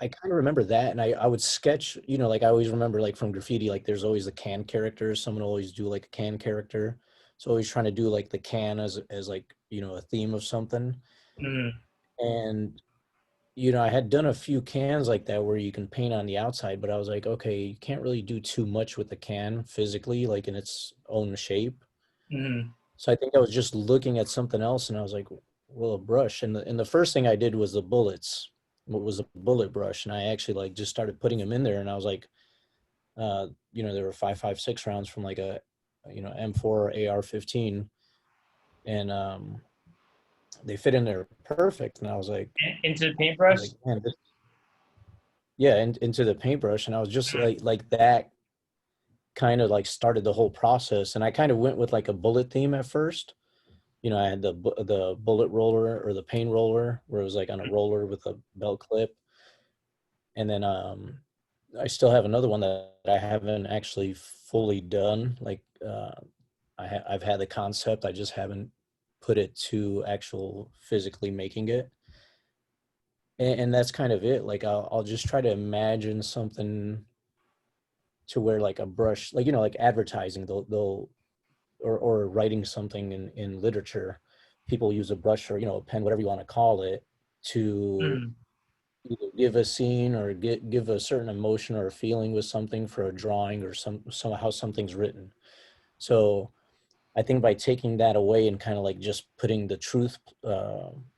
I kind of remember that, and I would sketch, like I always remember like from graffiti, like there's always the can characters. Someone will always do like a can character. So always trying to do like the can as like, a theme of something. And, I had done a few cans like that where you can paint on the outside, but I was like, okay, you can't really do too much with the can physically, like in its own shape. So I think I was just looking at something else, and I was like, well, a brush. And the first thing I did was the bullets. What was a bullet brush, and I actually like just started putting them in there, and I was like, there were 5.56 rounds from like a M4 AR-15, and they fit in there perfect, and I was like, into the paintbrush. Man, into the paintbrush, and I was just like that kind of like started the whole process, and I kind of went with like a bullet theme at first. I had the bullet roller or the paint roller where it was like on a roller with a belt clip. And then I still have another one that I haven't actually fully done. Like I've had the concept, I just haven't put it to actual physically making it. And that's kind of it. Like I'll just try to imagine something to where like a brush, like, like advertising, they'll or writing something in literature, people use a brush or, a pen, whatever you want to call it, to either give a scene or give a certain emotion or a feeling with something for a drawing or somehow something's written. So I think by taking that away and kind of like just putting the truth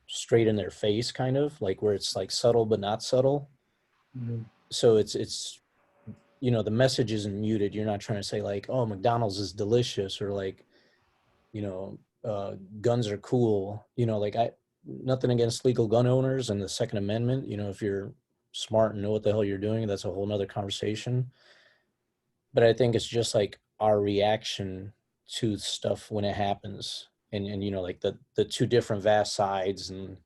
straight in their face, kind of like where it's like subtle but not subtle. So it's the message isn't muted. You're not trying to say like, oh, McDonald's is delicious, or like, guns are cool. Like nothing against legal gun owners and the Second Amendment. If you're smart and know what the hell you're doing, that's a whole nother conversation. But I think it's just like our reaction to stuff when it happens, and like the two different vast sides, and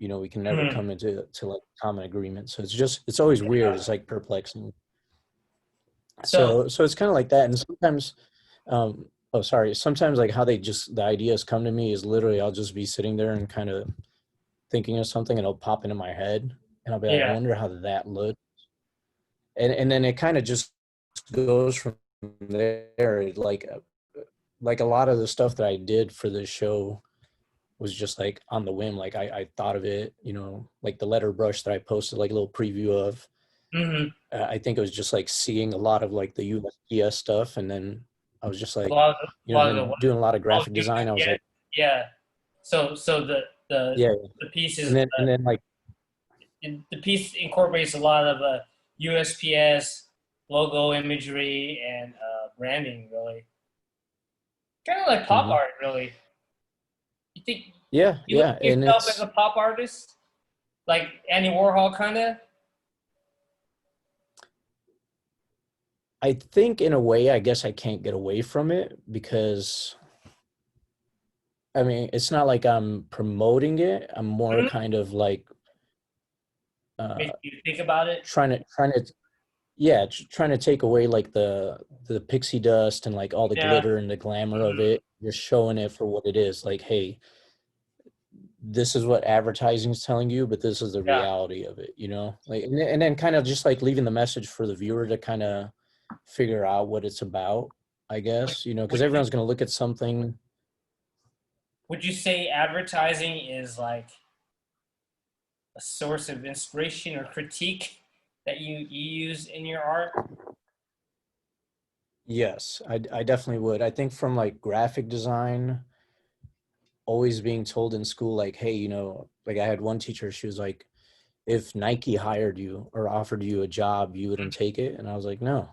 we can never come into like common agreement. So it's always weird. It's like perplexing. So it's kind of like that. And sometimes, sometimes like how the ideas come to me is literally, I'll just be sitting there and kind of thinking of something, and it'll pop into my head, and I'll be like, I wonder how that looks. And then it kind of just goes from there. Like a lot of the stuff that I did for this show, was just like on the whim. Like I thought of it, like the letter brush that I posted like a little preview of. Mm-hmm. I think it was just like seeing a lot of like the USPS stuff, and then I was just A like, lot of and then doing a lot of oh, graphic design. I was yeah, like, yeah. So yeah, the pieces and then like, the piece incorporates a lot of USPS logo imagery and branding, really. Kind of like pop mhm. art, really. You think Yeah, you look yeah, at and yourself as it's a pop artist, like Andy Warhol, kind of? I think in a way, I guess I can't get away from it because I mean, it's not like I'm promoting it. I'm more Mm-hmm. kind of like Makes uh you think about it. trying to yeah, trying to take away like the pixie dust and like all the Yeah. glitter and the glamour of Mm-hmm. it. Just showing it for what it is. Like, hey, this is what advertising is telling you, but this is the Yeah. reality of it, Like, and then kind of just like leaving the message for the viewer to kind of figure out what it's about, I guess, because Would you, everyone's going to look at something. would you say advertising is like a source of inspiration or critique that you use in your art? Yes, I definitely would. I think from like graphic design, always being told in school, like, hey, like I had one teacher, she was like, if Nike hired you or offered you a job, you wouldn't take it. And I was like, no.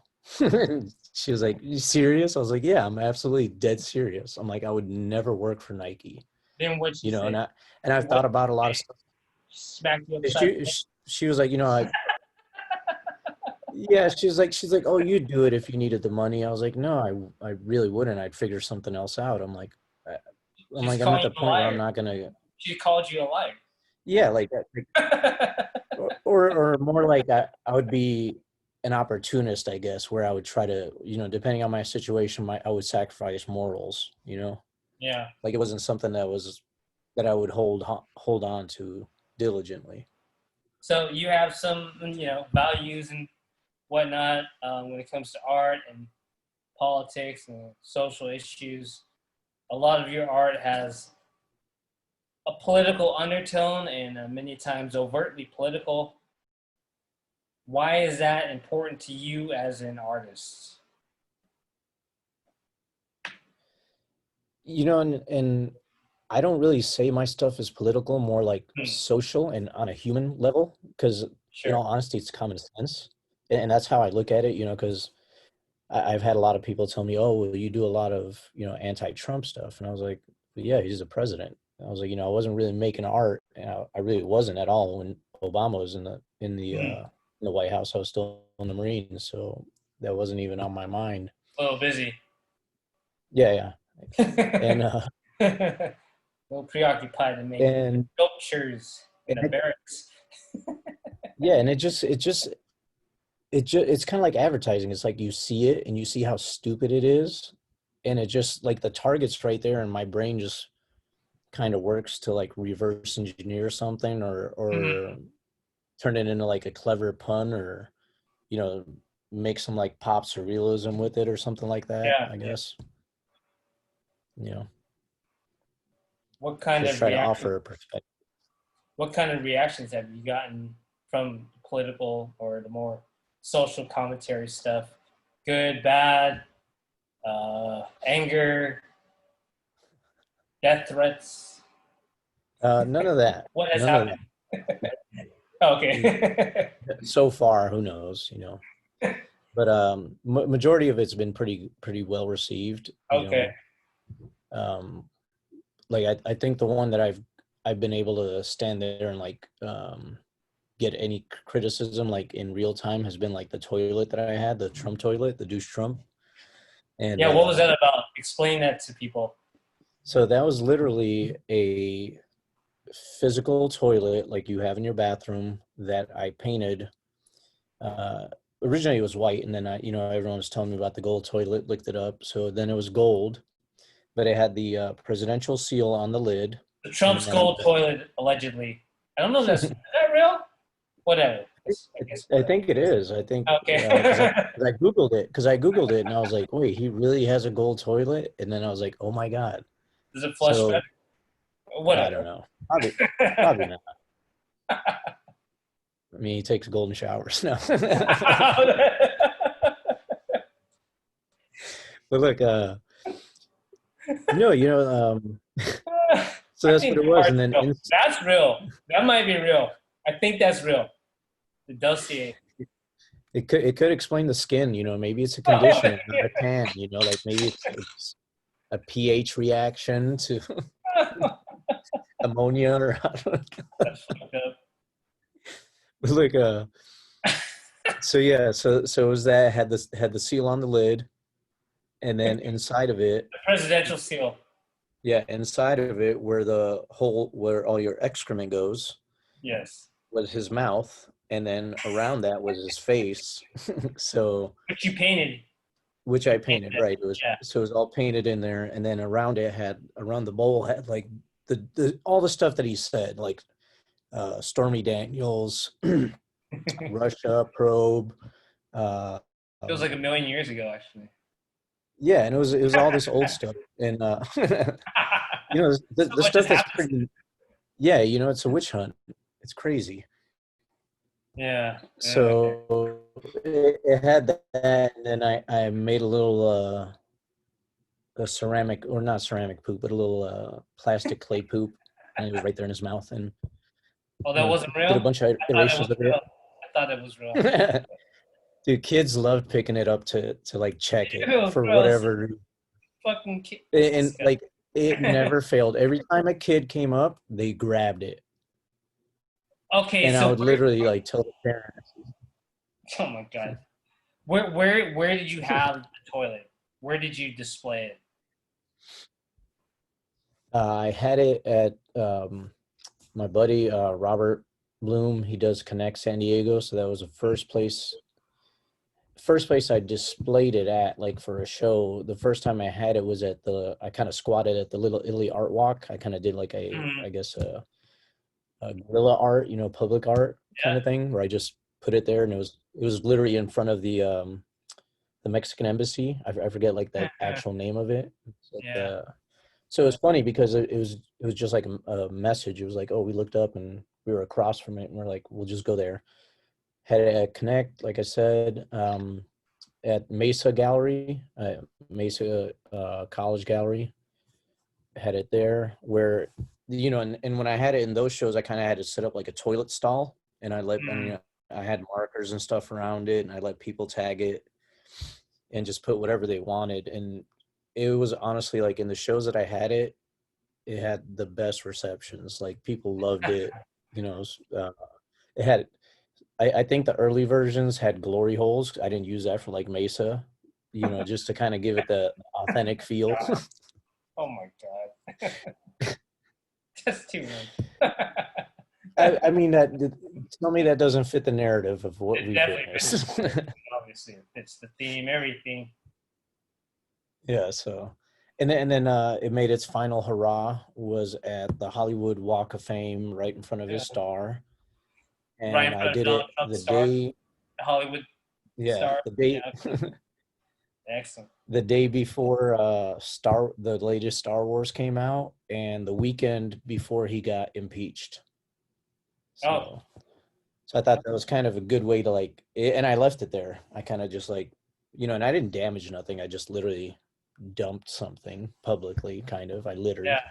She was like, you serious? I was like, yeah, I'm absolutely dead serious. I'm like, I would never work for Nike, Then what you say? and I've What thought about a lot of stuff. smack you upside She was like, yeah, she's like, oh, you'd do it if you needed the money. I was like, no, I really wouldn't. I'd figure something else out. I- I'm She's like, I'm at calling the you a point where I'm liar. not gonna, She called you a liar. yeah, like that. Or more like I would be an opportunist, I guess, where I would try to, depending on my situation, I would sacrifice morals, Yeah. like it wasn't something that I would hold on to diligently. So you have some, values and whatnot when it comes to art and politics and social issues. A lot of your art has a political undertone and many times overtly political. Why is that important to you as an artist? And I don't really say my stuff is political, more like Hmm. social and on a human level, because in Sure. all honesty, it's common sense. And that's how I look at it, because I've had a lot of people tell me, oh, well, you do a lot of, anti-Trump stuff. And I was like, but yeah, he's the president. I was like, I wasn't really making art. And I really wasn't at all when Obama was Hmm. in the White House. I was still in the Marines. So that wasn't even on my mind. A little busy. Yeah. Yeah. And, A little preoccupied in making and, sculptures in and the barracks. yeah. And it's kind of like advertising. It's like you see it and you see how stupid it is. And it just like the target's right there. And my brain just kind of works to like reverse engineer something or Mm-hmm. turn it into like a clever pun or you know make some like pop surrealism with it or something like that, Yeah. I guess. What kind Just of try to reaction? offer a perspective. What kind of reactions have you gotten from the political or the more social commentary stuff? Good, bad, anger, death threats. None of that. What has None of happened? Okay. that. So far, who knows, but majority of it's been pretty well received, Okay. um like I think the one that I've been able to stand there and like get any criticism like in real time has been like the toilet that I had, the Trump toilet, the douche Trump. And Yeah. What was that about? Explain that to people. so that was literally a physical toilet like you have in your bathroom that I painted. uh Originally it was white, and then everyone was telling me about the gold toilet, looked it up, so then it was gold, but it had the presidential seal on the lid. The And Trump's then gold toilet, allegedly. I don't know if is that real? Whatever. I guess I whatever. think it is. I think because Okay. I googled it and I was like, wait, he really has a gold toilet? And then I was like, oh my god. Does it flush So better? Whatever. I don't know. Probably not. I mean, he takes golden showers now. But look, no, so I that's think what it was. that's And then real. That's real. That might be real. I think that's real. The dossier. it could explain the skin, maybe it's a condition, not a tan, like maybe it's a pH reaction to ammonia or I don't know. That's fucked up. But look, so yeah, so it was that had the seal on the lid, and then inside of it, The presidential seal. yeah, inside of it where the hole where all your excrement goes Yes. was his mouth, and then around that was his face. So Which you painted. which I painted, right? It was Yeah. so it was all painted in there, and then around the bowl had like the all the stuff that he said, like Stormy Daniels, Russia probe. It was like a million years ago, actually. Yeah, and it was all this old stuff, and the much stuff has that's happened. pretty. Yeah, it's a witch hunt. It's crazy. Yeah. So it had that, and then I made a little a ceramic, or not ceramic poop, but a little plastic clay poop, and it was right there in his mouth, and Oh, that wasn't real? did a bunch of I thought it iterations was of real. I thought it was real. it. Dude, kids loved picking it up to like check it Ew, for gross. whatever, Fucking kid. and like it never failed. Every time a kid came up, they grabbed it, Okay, and I so would literally like tell the parents. oh my god. Where did you have the toilet? Where did you display it? I had it at my buddy Robert Bloom. He does Connect San Diego, so that was the first place I displayed it at, like for a show. The first time I had it was I kind of squatted at the Little Italy Art Walk. I kind of did like I guess a guerrilla art, public art kind of thing, where I just put it there, and it was literally in front of the Mexican embassy. I forget like the actual name of it. It's like, Yeah. so it's funny because it was just like a message. It was like, oh, we looked up and we were across from it, and we're like, we'll just go there. Had it at Connect, like I said, at Mesa Gallery, Mesa College Gallery. Had it there where, and when I had it in those shows, I kind of had to set up like a toilet stall, and I had markers and stuff around it, and I let people tag it and just put whatever they wanted. And it was honestly like in the shows that I had it had the best receptions. Like people loved it. It had, I think the early versions had glory holes. I didn't use that for like Mesa, just to kind of give it the authentic feel. Oh my god. That's too much. I mean, tell me that doesn't fit the narrative of what It we definitely witnessed. fits. Obviously, it fits the theme, everything. Yeah, so and then it made its final hurrah was at the Hollywood Walk of Fame right in front of his star. And Right in I front of did it Donald Trump's the star, day, the Hollywood yeah, star. the day Yeah, okay. Excellent. the day before the latest Star Wars came out, and the weekend before he got impeached. So I thought that was kind of a good way to like, and I left it there. I kind of just like, and I didn't damage nothing. I just literally dumped something publicly, kind of. I littered. Yeah.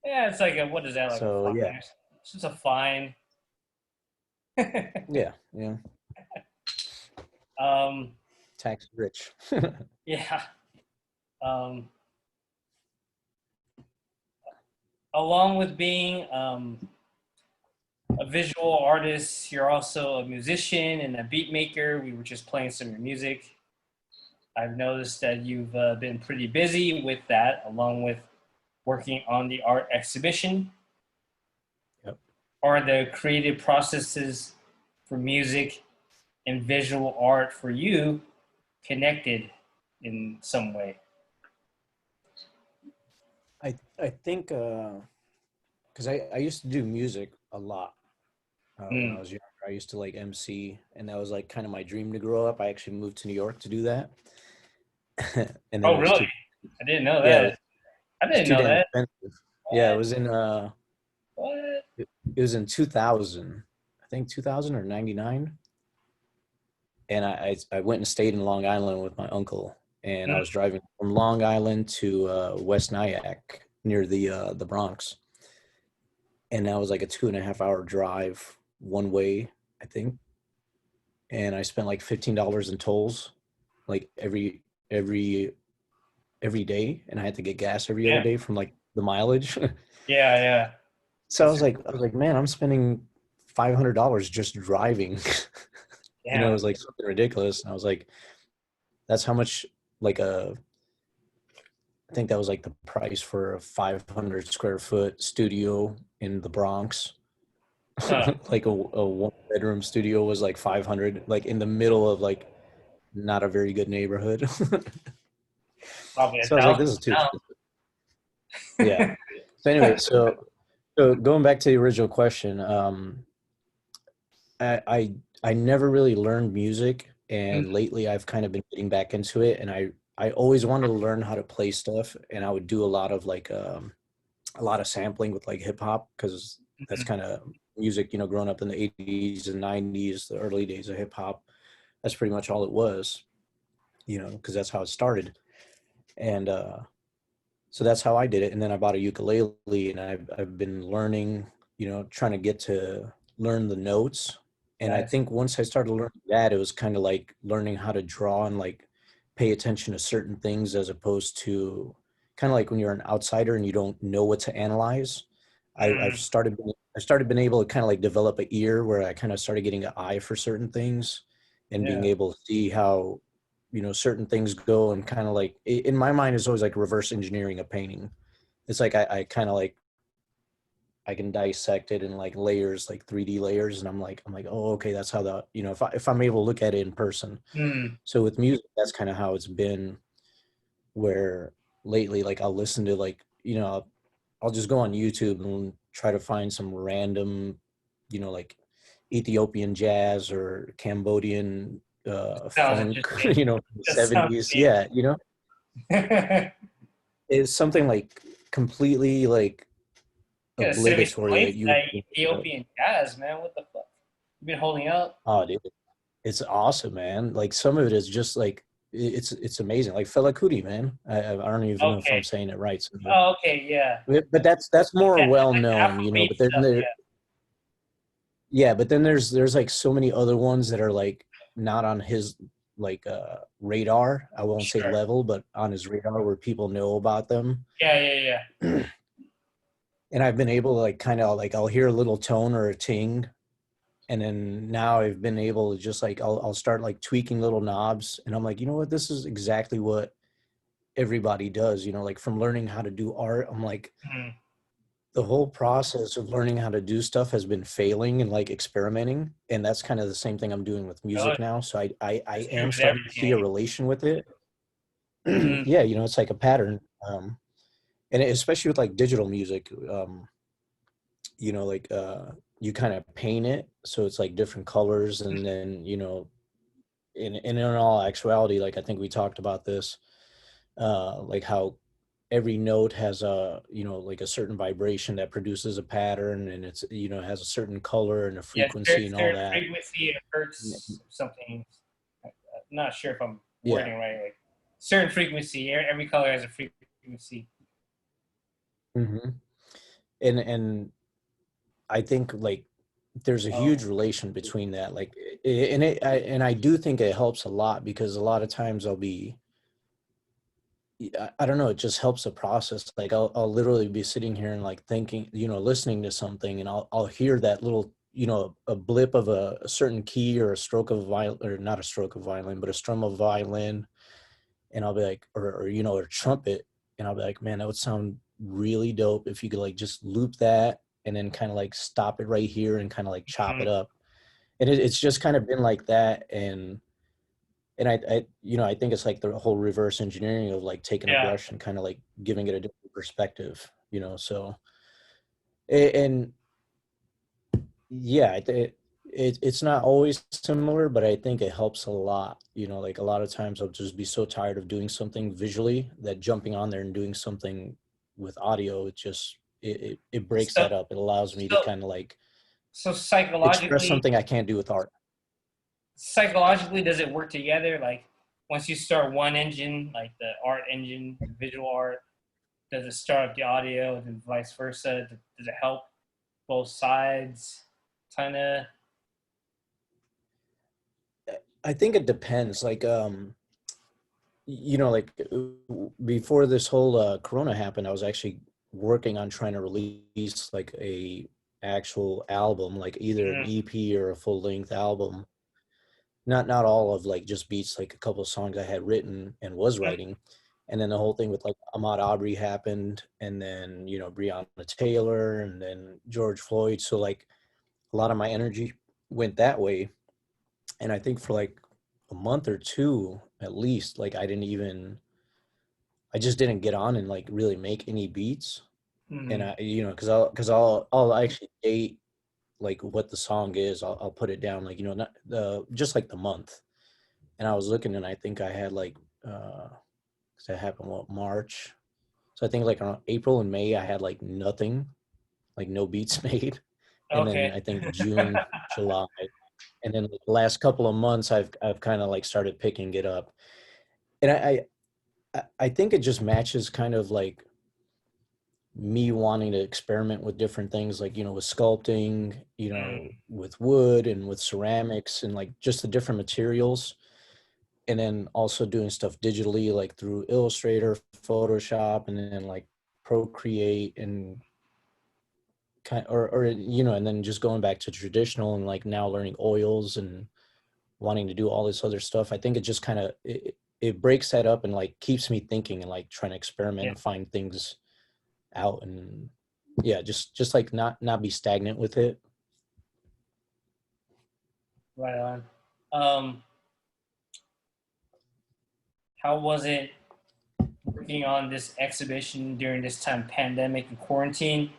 Yeah, it's like what is that like? So, a fine? yeah. It's just a fine. Yeah. Tax rich. Yeah. Along with being a visual artist, you're also a musician and a beat maker. We were just playing some of your music. I've noticed that you've been pretty busy with that, along with working on the art exhibition. Yep. Are the creative processes for music and visual art for you connected in some way? I think because I used to do music a lot when I was younger. I used to like MC, and that was like kind of my dream to grow up. I actually moved to New York to do that. And then Oh, really? I didn't know that. Yeah, I didn't know that. expensive. Yeah, it was in What? it was in 2000, I think 2000 or 99. And I went and stayed in Long Island with my uncle, and I Mm, was driving from Long Island to West Nyack near the Bronx, and that was like a 2.5 hour drive one way, I think. And I spent like $15 in tolls, like every every day, and I had to get gas every other yeah, day from like the mileage. yeah, yeah. So I was like, man, I'm spending $500 just driving. It Damn. was like something ridiculous. And I was like, that's how much like I think that was like the price for a 500 square foot studio in the Bronx. Huh. Like a one bedroom studio was like 500, like in the middle of like not a very good neighborhood. Probably a So I was like, thousand this is too now. expensive. Yeah. So anyway, so going back to the original question, I never really learned music, Mm, and lately I've kind of been getting back into it, and I always wanted to learn how to play stuff, and I would do a lot of sampling with like hip hop, because that's mm, kind of music, growing up in the 80s and 90s, the early days of hip hop. That's pretty much all it was, because that's how it started. And so that's how I did it. And then I bought a ukulele, and I've been learning, trying to get to learn the notes. And I nice. think once I started learning that, it was kind of like learning how to draw and like pay attention to certain things, as opposed to kind of like when you're an outsider and you don't know what to analyze. Mm, I started being able to kind of like develop an ear where I kind of started getting an eye for certain things, and being yeah. able to see how certain things go, and kind of like in my mind is always like reverse engineering a painting. It's like I kind of like I can dissect it in like layers, like 3D layers, and I'm like, oh, okay, that's how the if I'm able to look at it in person. Mm, So with music, that's kind of how it's been. Where lately, like I'll listen to like I'll just go on YouTube and try to find some random, like Ethiopian jazz or Cambodian sounds funk, interesting. the That sounds 70s. neat. Yeah, it's something like completely like Gotta send me some obligatory that links to you that would. Ethiopian jazz, man. What the fuck? You been holding out? Oh, dude, it's awesome, man. Like some of it is just like it's amazing. Like Fela Kuti, man. I don't even know if I'm Okay. saying it right. Oh, okay, yeah. But that's more Yeah, well like known, Afrobeat But then stuff, there, yeah. yeah, but then there's like so many other ones that are like not on his like radar. I won't say Sure. level, but on his radar where people know about them. Yeah, yeah, yeah. And I've been able to like kind of like I'll hear a little tone or a ting, and then now I've been able to just like I'll start like tweaking little knobs, and I'm like, you know what, this is exactly what everybody does, like from learning how to do art. I'm like, Mm, the whole process of learning how to do stuff has been failing and like experimenting, and that's kind of the same thing I'm doing with oh, music now. So I that's true am with starting to see a everything. relation with it. Mm, Yeah, it's like a pattern. And especially with like digital music, like you kind of paint it so it's like different colors, and then in all actuality, like I think we talked about this, like how every note has a like a certain vibration that produces a pattern, and it's has a certain color and a yeah, frequency and all certain that. frequency it hurts something. I'm not sure if I'm Yeah. wording right. Like certain frequency, every color has a frequency. Hmm. And I think like there's a huge Oh, relation between that, like and I do think it helps a lot, because a lot of times I don't know, it just helps the process. Like I'll literally be sitting here and like thinking, listening to something, and I'll hear that little, a blip of a certain key, or a stroke of violin, or not a stroke of violin, but a strum of violin. And I'll be like, or trumpet. And I'll be like, man, that would sound really dope if you could like just loop that, and then kind of like stop it right here and kind of like chop mm, it up. And it's just kind of been like that. And I think it's like the whole reverse engineering of like taking a yeah. brush and kind of like giving it a different perspective, so and yeah, it's not always similar, but I think it helps a lot. Like a lot of times I'll just be so tired of doing something visually that jumping on there and doing something with audio, it breaks So, that up. It allows me to so, kind of like so express something I can't do with art. psychologically, does it work together? Like once you start one engine, like the art engine, the visual art, does it start up the audio and vice versa? Does it help both sides? Kind of. I think it depends. Like like before this whole Corona happened, I was actually working on trying to release like a actual album, like either an EP or a full length album. Not all of like just beats, like a couple of songs I had written and was writing. And then the whole thing with like Ahmaud Arbery happened, and then Breonna Taylor, and then George Floyd. So like a lot of my energy went that way. And I think for like a month or two at least, like I just didn't get on and like really make any beats. And I, I'll actually date like what the song is. I'll put it down, like, not just like the month. And I was looking, and I think I had like, 'cause that happened, March. So I think like around April and May, I had like nothing, like no beats made. And then Okay. I think June, July, and then the last couple of months, I've kind of like started picking it up. And I think it just matches kind of like me wanting to experiment with different things, like, with sculpting, with wood and with ceramics and like just the different materials. And then also doing stuff digitally, like through Illustrator, Photoshop, and then like Procreate, and and then just going back to traditional, and like now learning oils and wanting to do all this other stuff. I think it just kind of, it breaks that up and like keeps me thinking and like trying to experiment and find things out, and just like not be stagnant with it. Right on. How was it working on this exhibition during this time, pandemic and quarantine?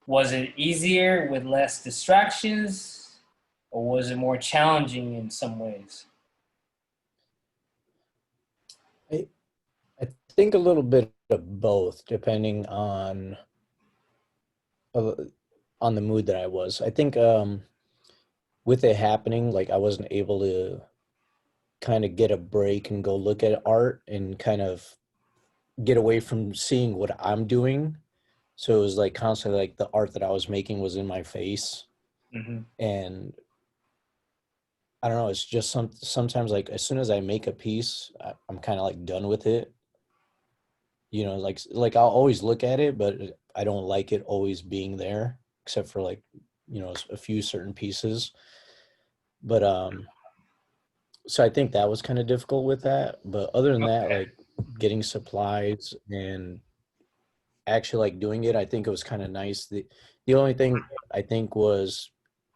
Was it easier with less distractions, or was it more challenging in some ways? I think a little bit of both, depending uh, on the mood that I was. I think with it happening, like I wasn't able to kind of get a break and go look at art and kind of get away from seeing what I'm doing. So it was like constantly like the art that I was making was in my face. Mm-hmm. And I don't know, it's just sometimes like as soon as I make a piece, I'm kind of like done with it. Like I'll always look at it, but I don't like it always being there, except for like, a few certain pieces. But so I think that was kind of difficult with that. But other than that, like getting supplies and actually like doing it, I think it was kind of nice. The only thing I think was,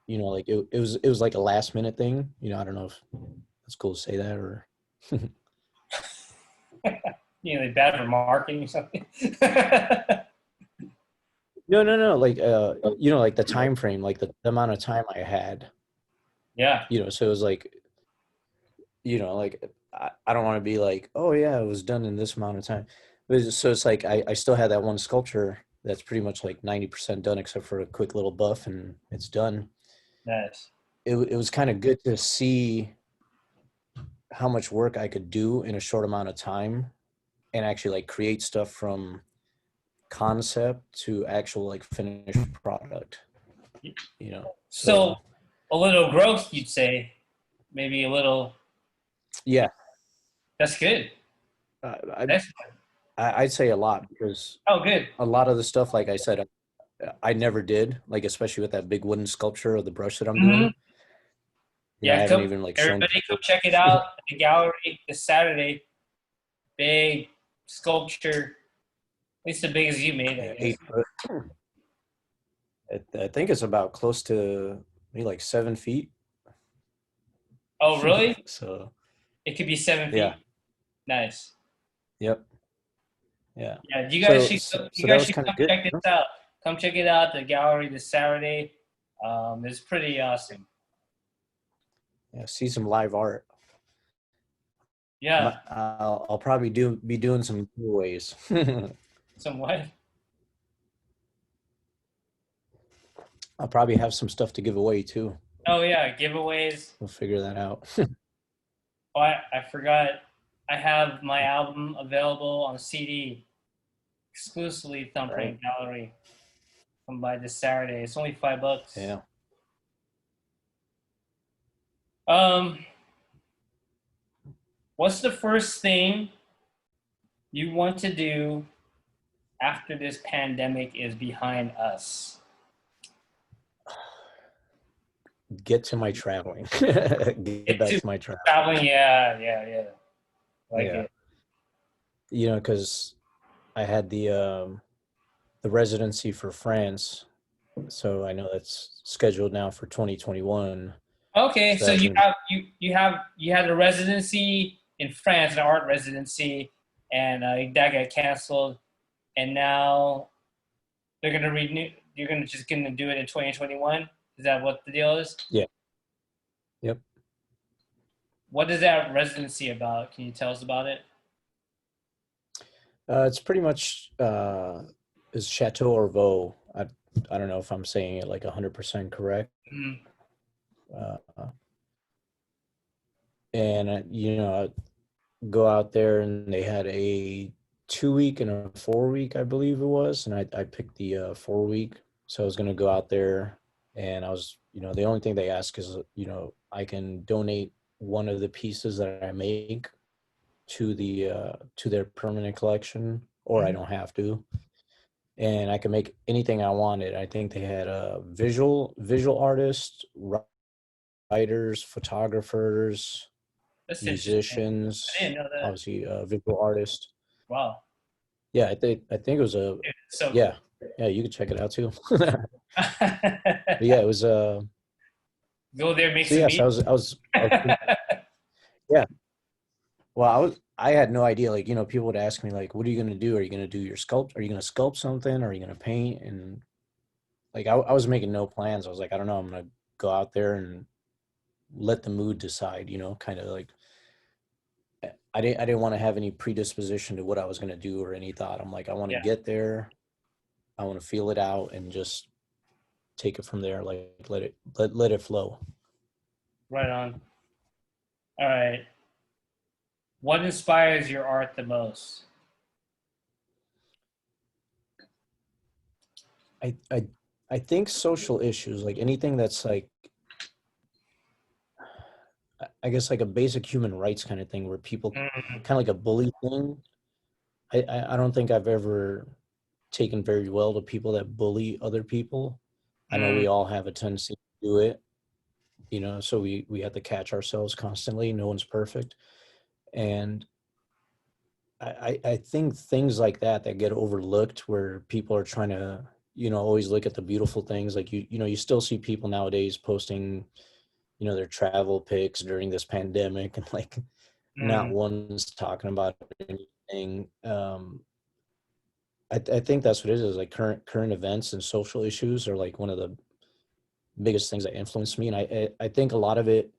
like it was like a last minute thing. I don't know if it's cool to say that, or Like bad for marketing or something. no, like like the time frame, like the amount of time I had. Yeah. So it was like, like I don't want to be like, oh yeah, it was done in this amount of time. So it's like I still had that one sculpture that's pretty much like 90% done, except for a quick little buff, and it's done. Nice. It was kind of good to see how much work I could do in a short amount of time, and actually like create stuff from concept to actual like finished product. So a little growth, you'd say, maybe a little. Yeah, That's good. I'd say a lot, because Good. a lot of the stuff, like I said, I never did, like especially with that big wooden sculpture of the brush that I'm doing. I haven't even like shown. Everybody come check it out at the gallery this Saturday. Big sculpture, at least the biggest you made. I guess. 8 foot. I think it's about close to maybe like 7 feet. Oh, really? So it could be 7 feet. Yeah. Nice. Yep. Yeah. Yeah. You guys should come good. check this out. Come check it out at the gallery this Saturday. It's pretty awesome. Yeah. See some live art. Yeah. I'll probably be doing some giveaways. Some what? I'll probably have some stuff to give away too. Oh yeah, giveaways. We'll figure that out. Oh, I forgot. I have my album available on CD, exclusively Right. Thumbprint Gallery. Come by this Saturday. It's only $5. Yeah. Um, what's the first thing you want to do after this pandemic is behind us? Get to my traveling. Get back to my travel. Traveling, yeah. Like Yeah. it. You know, because I had the residency for France, so I know that's scheduled now for 2021. Okay, So so that's you gonna have you had a residency in France, an art residency, and that got canceled, and now they're gonna renew. You're gonna do it in 2021. Is that what the deal is? Yeah. Yep. What is that residency about? Can you tell us about it? It's pretty much is Chateau Orvaux. I don't know if I'm saying it like 100% correct. Mm, Uh, and you know, I go out there and they had a 2 week and a 4 week, I believe it was, and I picked the 4 week. So I was gonna go out there, and I was, you know, the only thing they ask is, you know, I can donate one of the pieces that I make to their permanent collection, or I mhm. don't have to, and I can make anything I wanted. I think they had visual artists, writers, photographers, That's interesting. I musicians, didn't know that. obviously a visual artist. Wow. Yeah, I think it was a Dude, it's so yeah. Yeah, you could check it out too. But yeah, it was Go there, make so some yes, meat. I was yeah. Well, I had no idea. Like, you know, people would ask me like, "What are you gonna do? Are you gonna do your sculpt? Are you gonna sculpt something? Are you gonna paint?" And like, I was making no plans. I was like, I don't know. I'm gonna go out there and let the mood decide. You know, kind of like I didn't want to have any predisposition to what I was gonna do or any thought. I'm like, I want to Yeah, get there. I want to feel it out and just take it from there. Like, let it flow. right on. All right. What inspires your art the most? I I I think social issues, like anything that's like, I guess like a basic human rights kind of thing, where people Mm, kind of like a bully thing. I don't think I've ever taken very well to people that bully other people. I know mm, we all have a tendency to do it, you know, so we have to catch ourselves constantly. No one's perfect, and I think things like that get overlooked, where people are trying to, you know, always look at the beautiful things. Like, you know, you still see people nowadays posting, you know, their travel pics during this pandemic, and like not mm. one's talking about anything. I think that's what it is. Like current events and social issues are like one of the biggest things that influence me, and I think a lot of it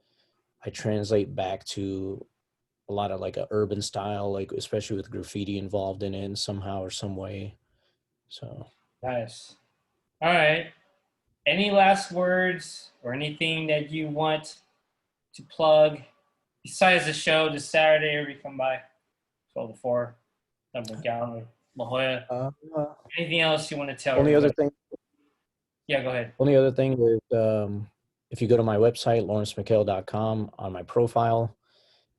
I translate back to a lot of like a urban style, like especially with graffiti involved in it in somehow or some way. So Nice. All right. Any last words or anything that you want to plug besides the show this Saturday where we come by? 12 to 4, Number Gallery, La Jolla. uh, Anything else you want to tell only other everybody? thing Yeah, go ahead. only other thing is, if you go to my website, lawrencemikhail.com, on my profile,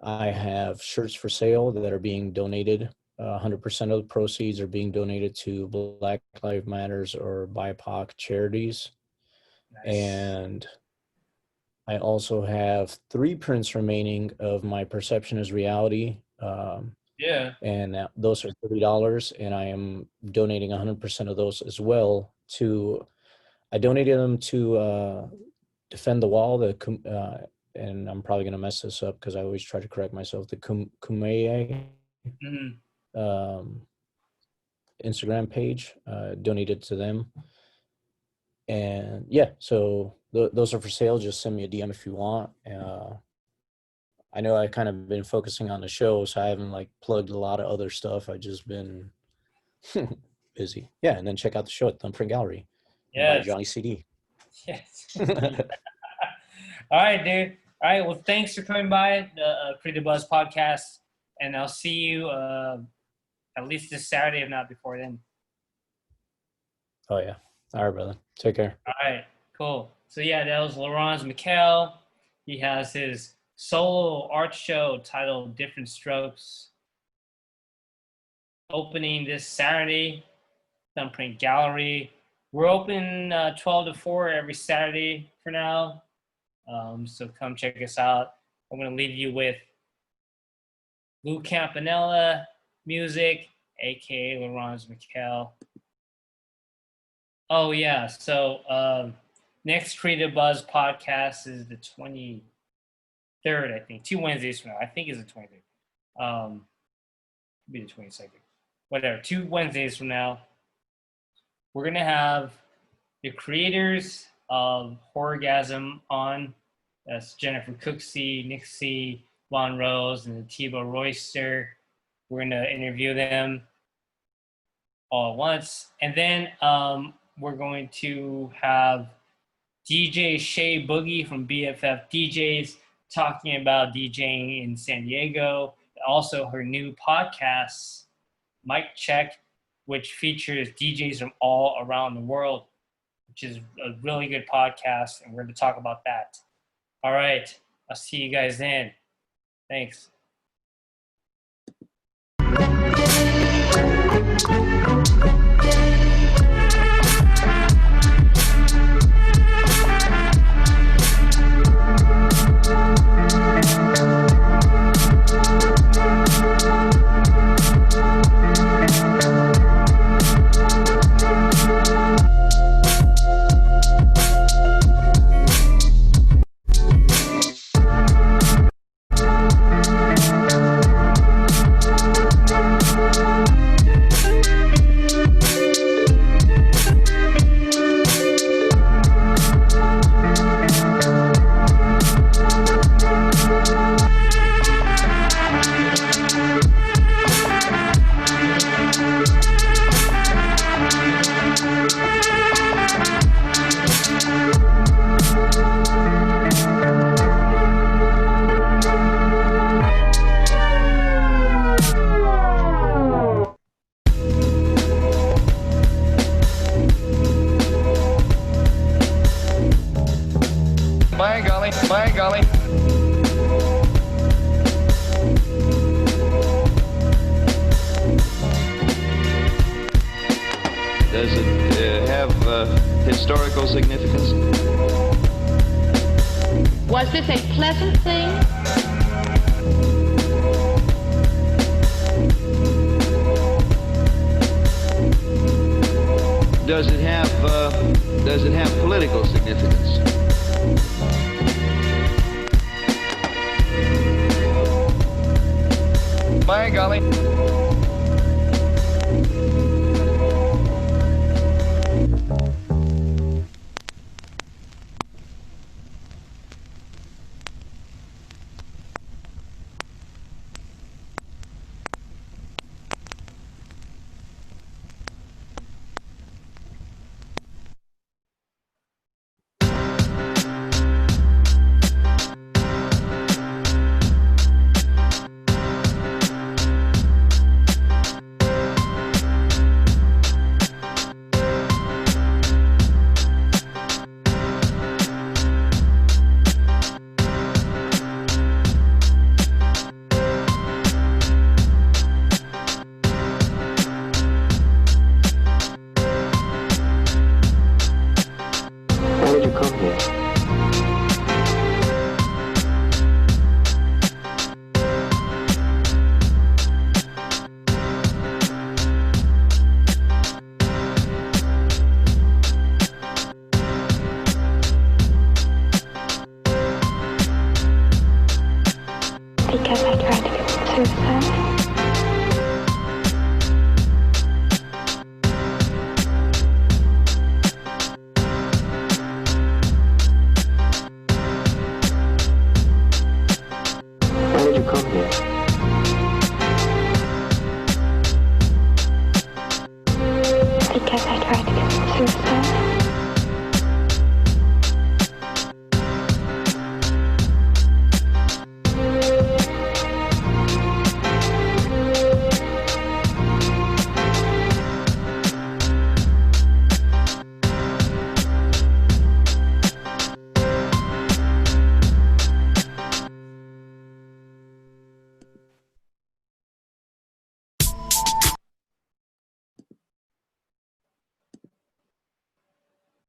I have shirts for sale that are being donated. 100% of the proceeds are being donated to Black Lives Matters or BIPOC charities. Nice. And I also have 3 prints remaining of my Perception is Reality. Yeah. And those are $30. And I am donating 100% of those as well to, I donated them to Defend the Wall, and I'm probably going to mess this up because I always try to correct myself, the Kumeyaay Mm-hmm. um, Instagram page, donated to them. And yeah, so those are for sale. Just send me a DM if you want. I know I kind of been focusing on the show, so I haven't like plugged a lot of other stuff. I've just been busy. Yeah, and then check out the show at Thumbprint Gallery and buy Yes. Johnny CD. Yes. All right, dude. All right. Well, thanks for coming by the Creative Buzz podcast, and I'll see you at least this Saturday, if not before then. Oh yeah. All right, brother. Take care. All right. Cool. So yeah, that was Loursan Mikhail. He has his solo art show titled Different Strokes, opening this Saturday, Thumbprint Gallery. We're open 12 to 4 every Saturday for now. So come check us out. I'm going to leave you with Lou Campanella music, aka Loursan Mikhail. Oh yeah, so next Creative Buzz podcast is the 23rd, I think. 2 Wednesdays from now. I think it's the 23rd. Could be the 22nd. Whatever. 2 Wednesdays from now. We're gonna have the creators of Horrorgasm on. That's Jennifer Cooksey, Nixie, Von Rose, and Thibaut Royster. We're gonna interview them all at once, and then we're going to have DJ Shay Boogie from BFF DJs talking about DJing in San Diego. Also, her new podcast, Mic Check, which features DJs from all around the world, which is a really good podcast, and we're going to talk about that. All right. I'll see you guys then. Thanks. By golly. Does it have historical significance? Was this a pleasant thing? Does it have political significance? By golly.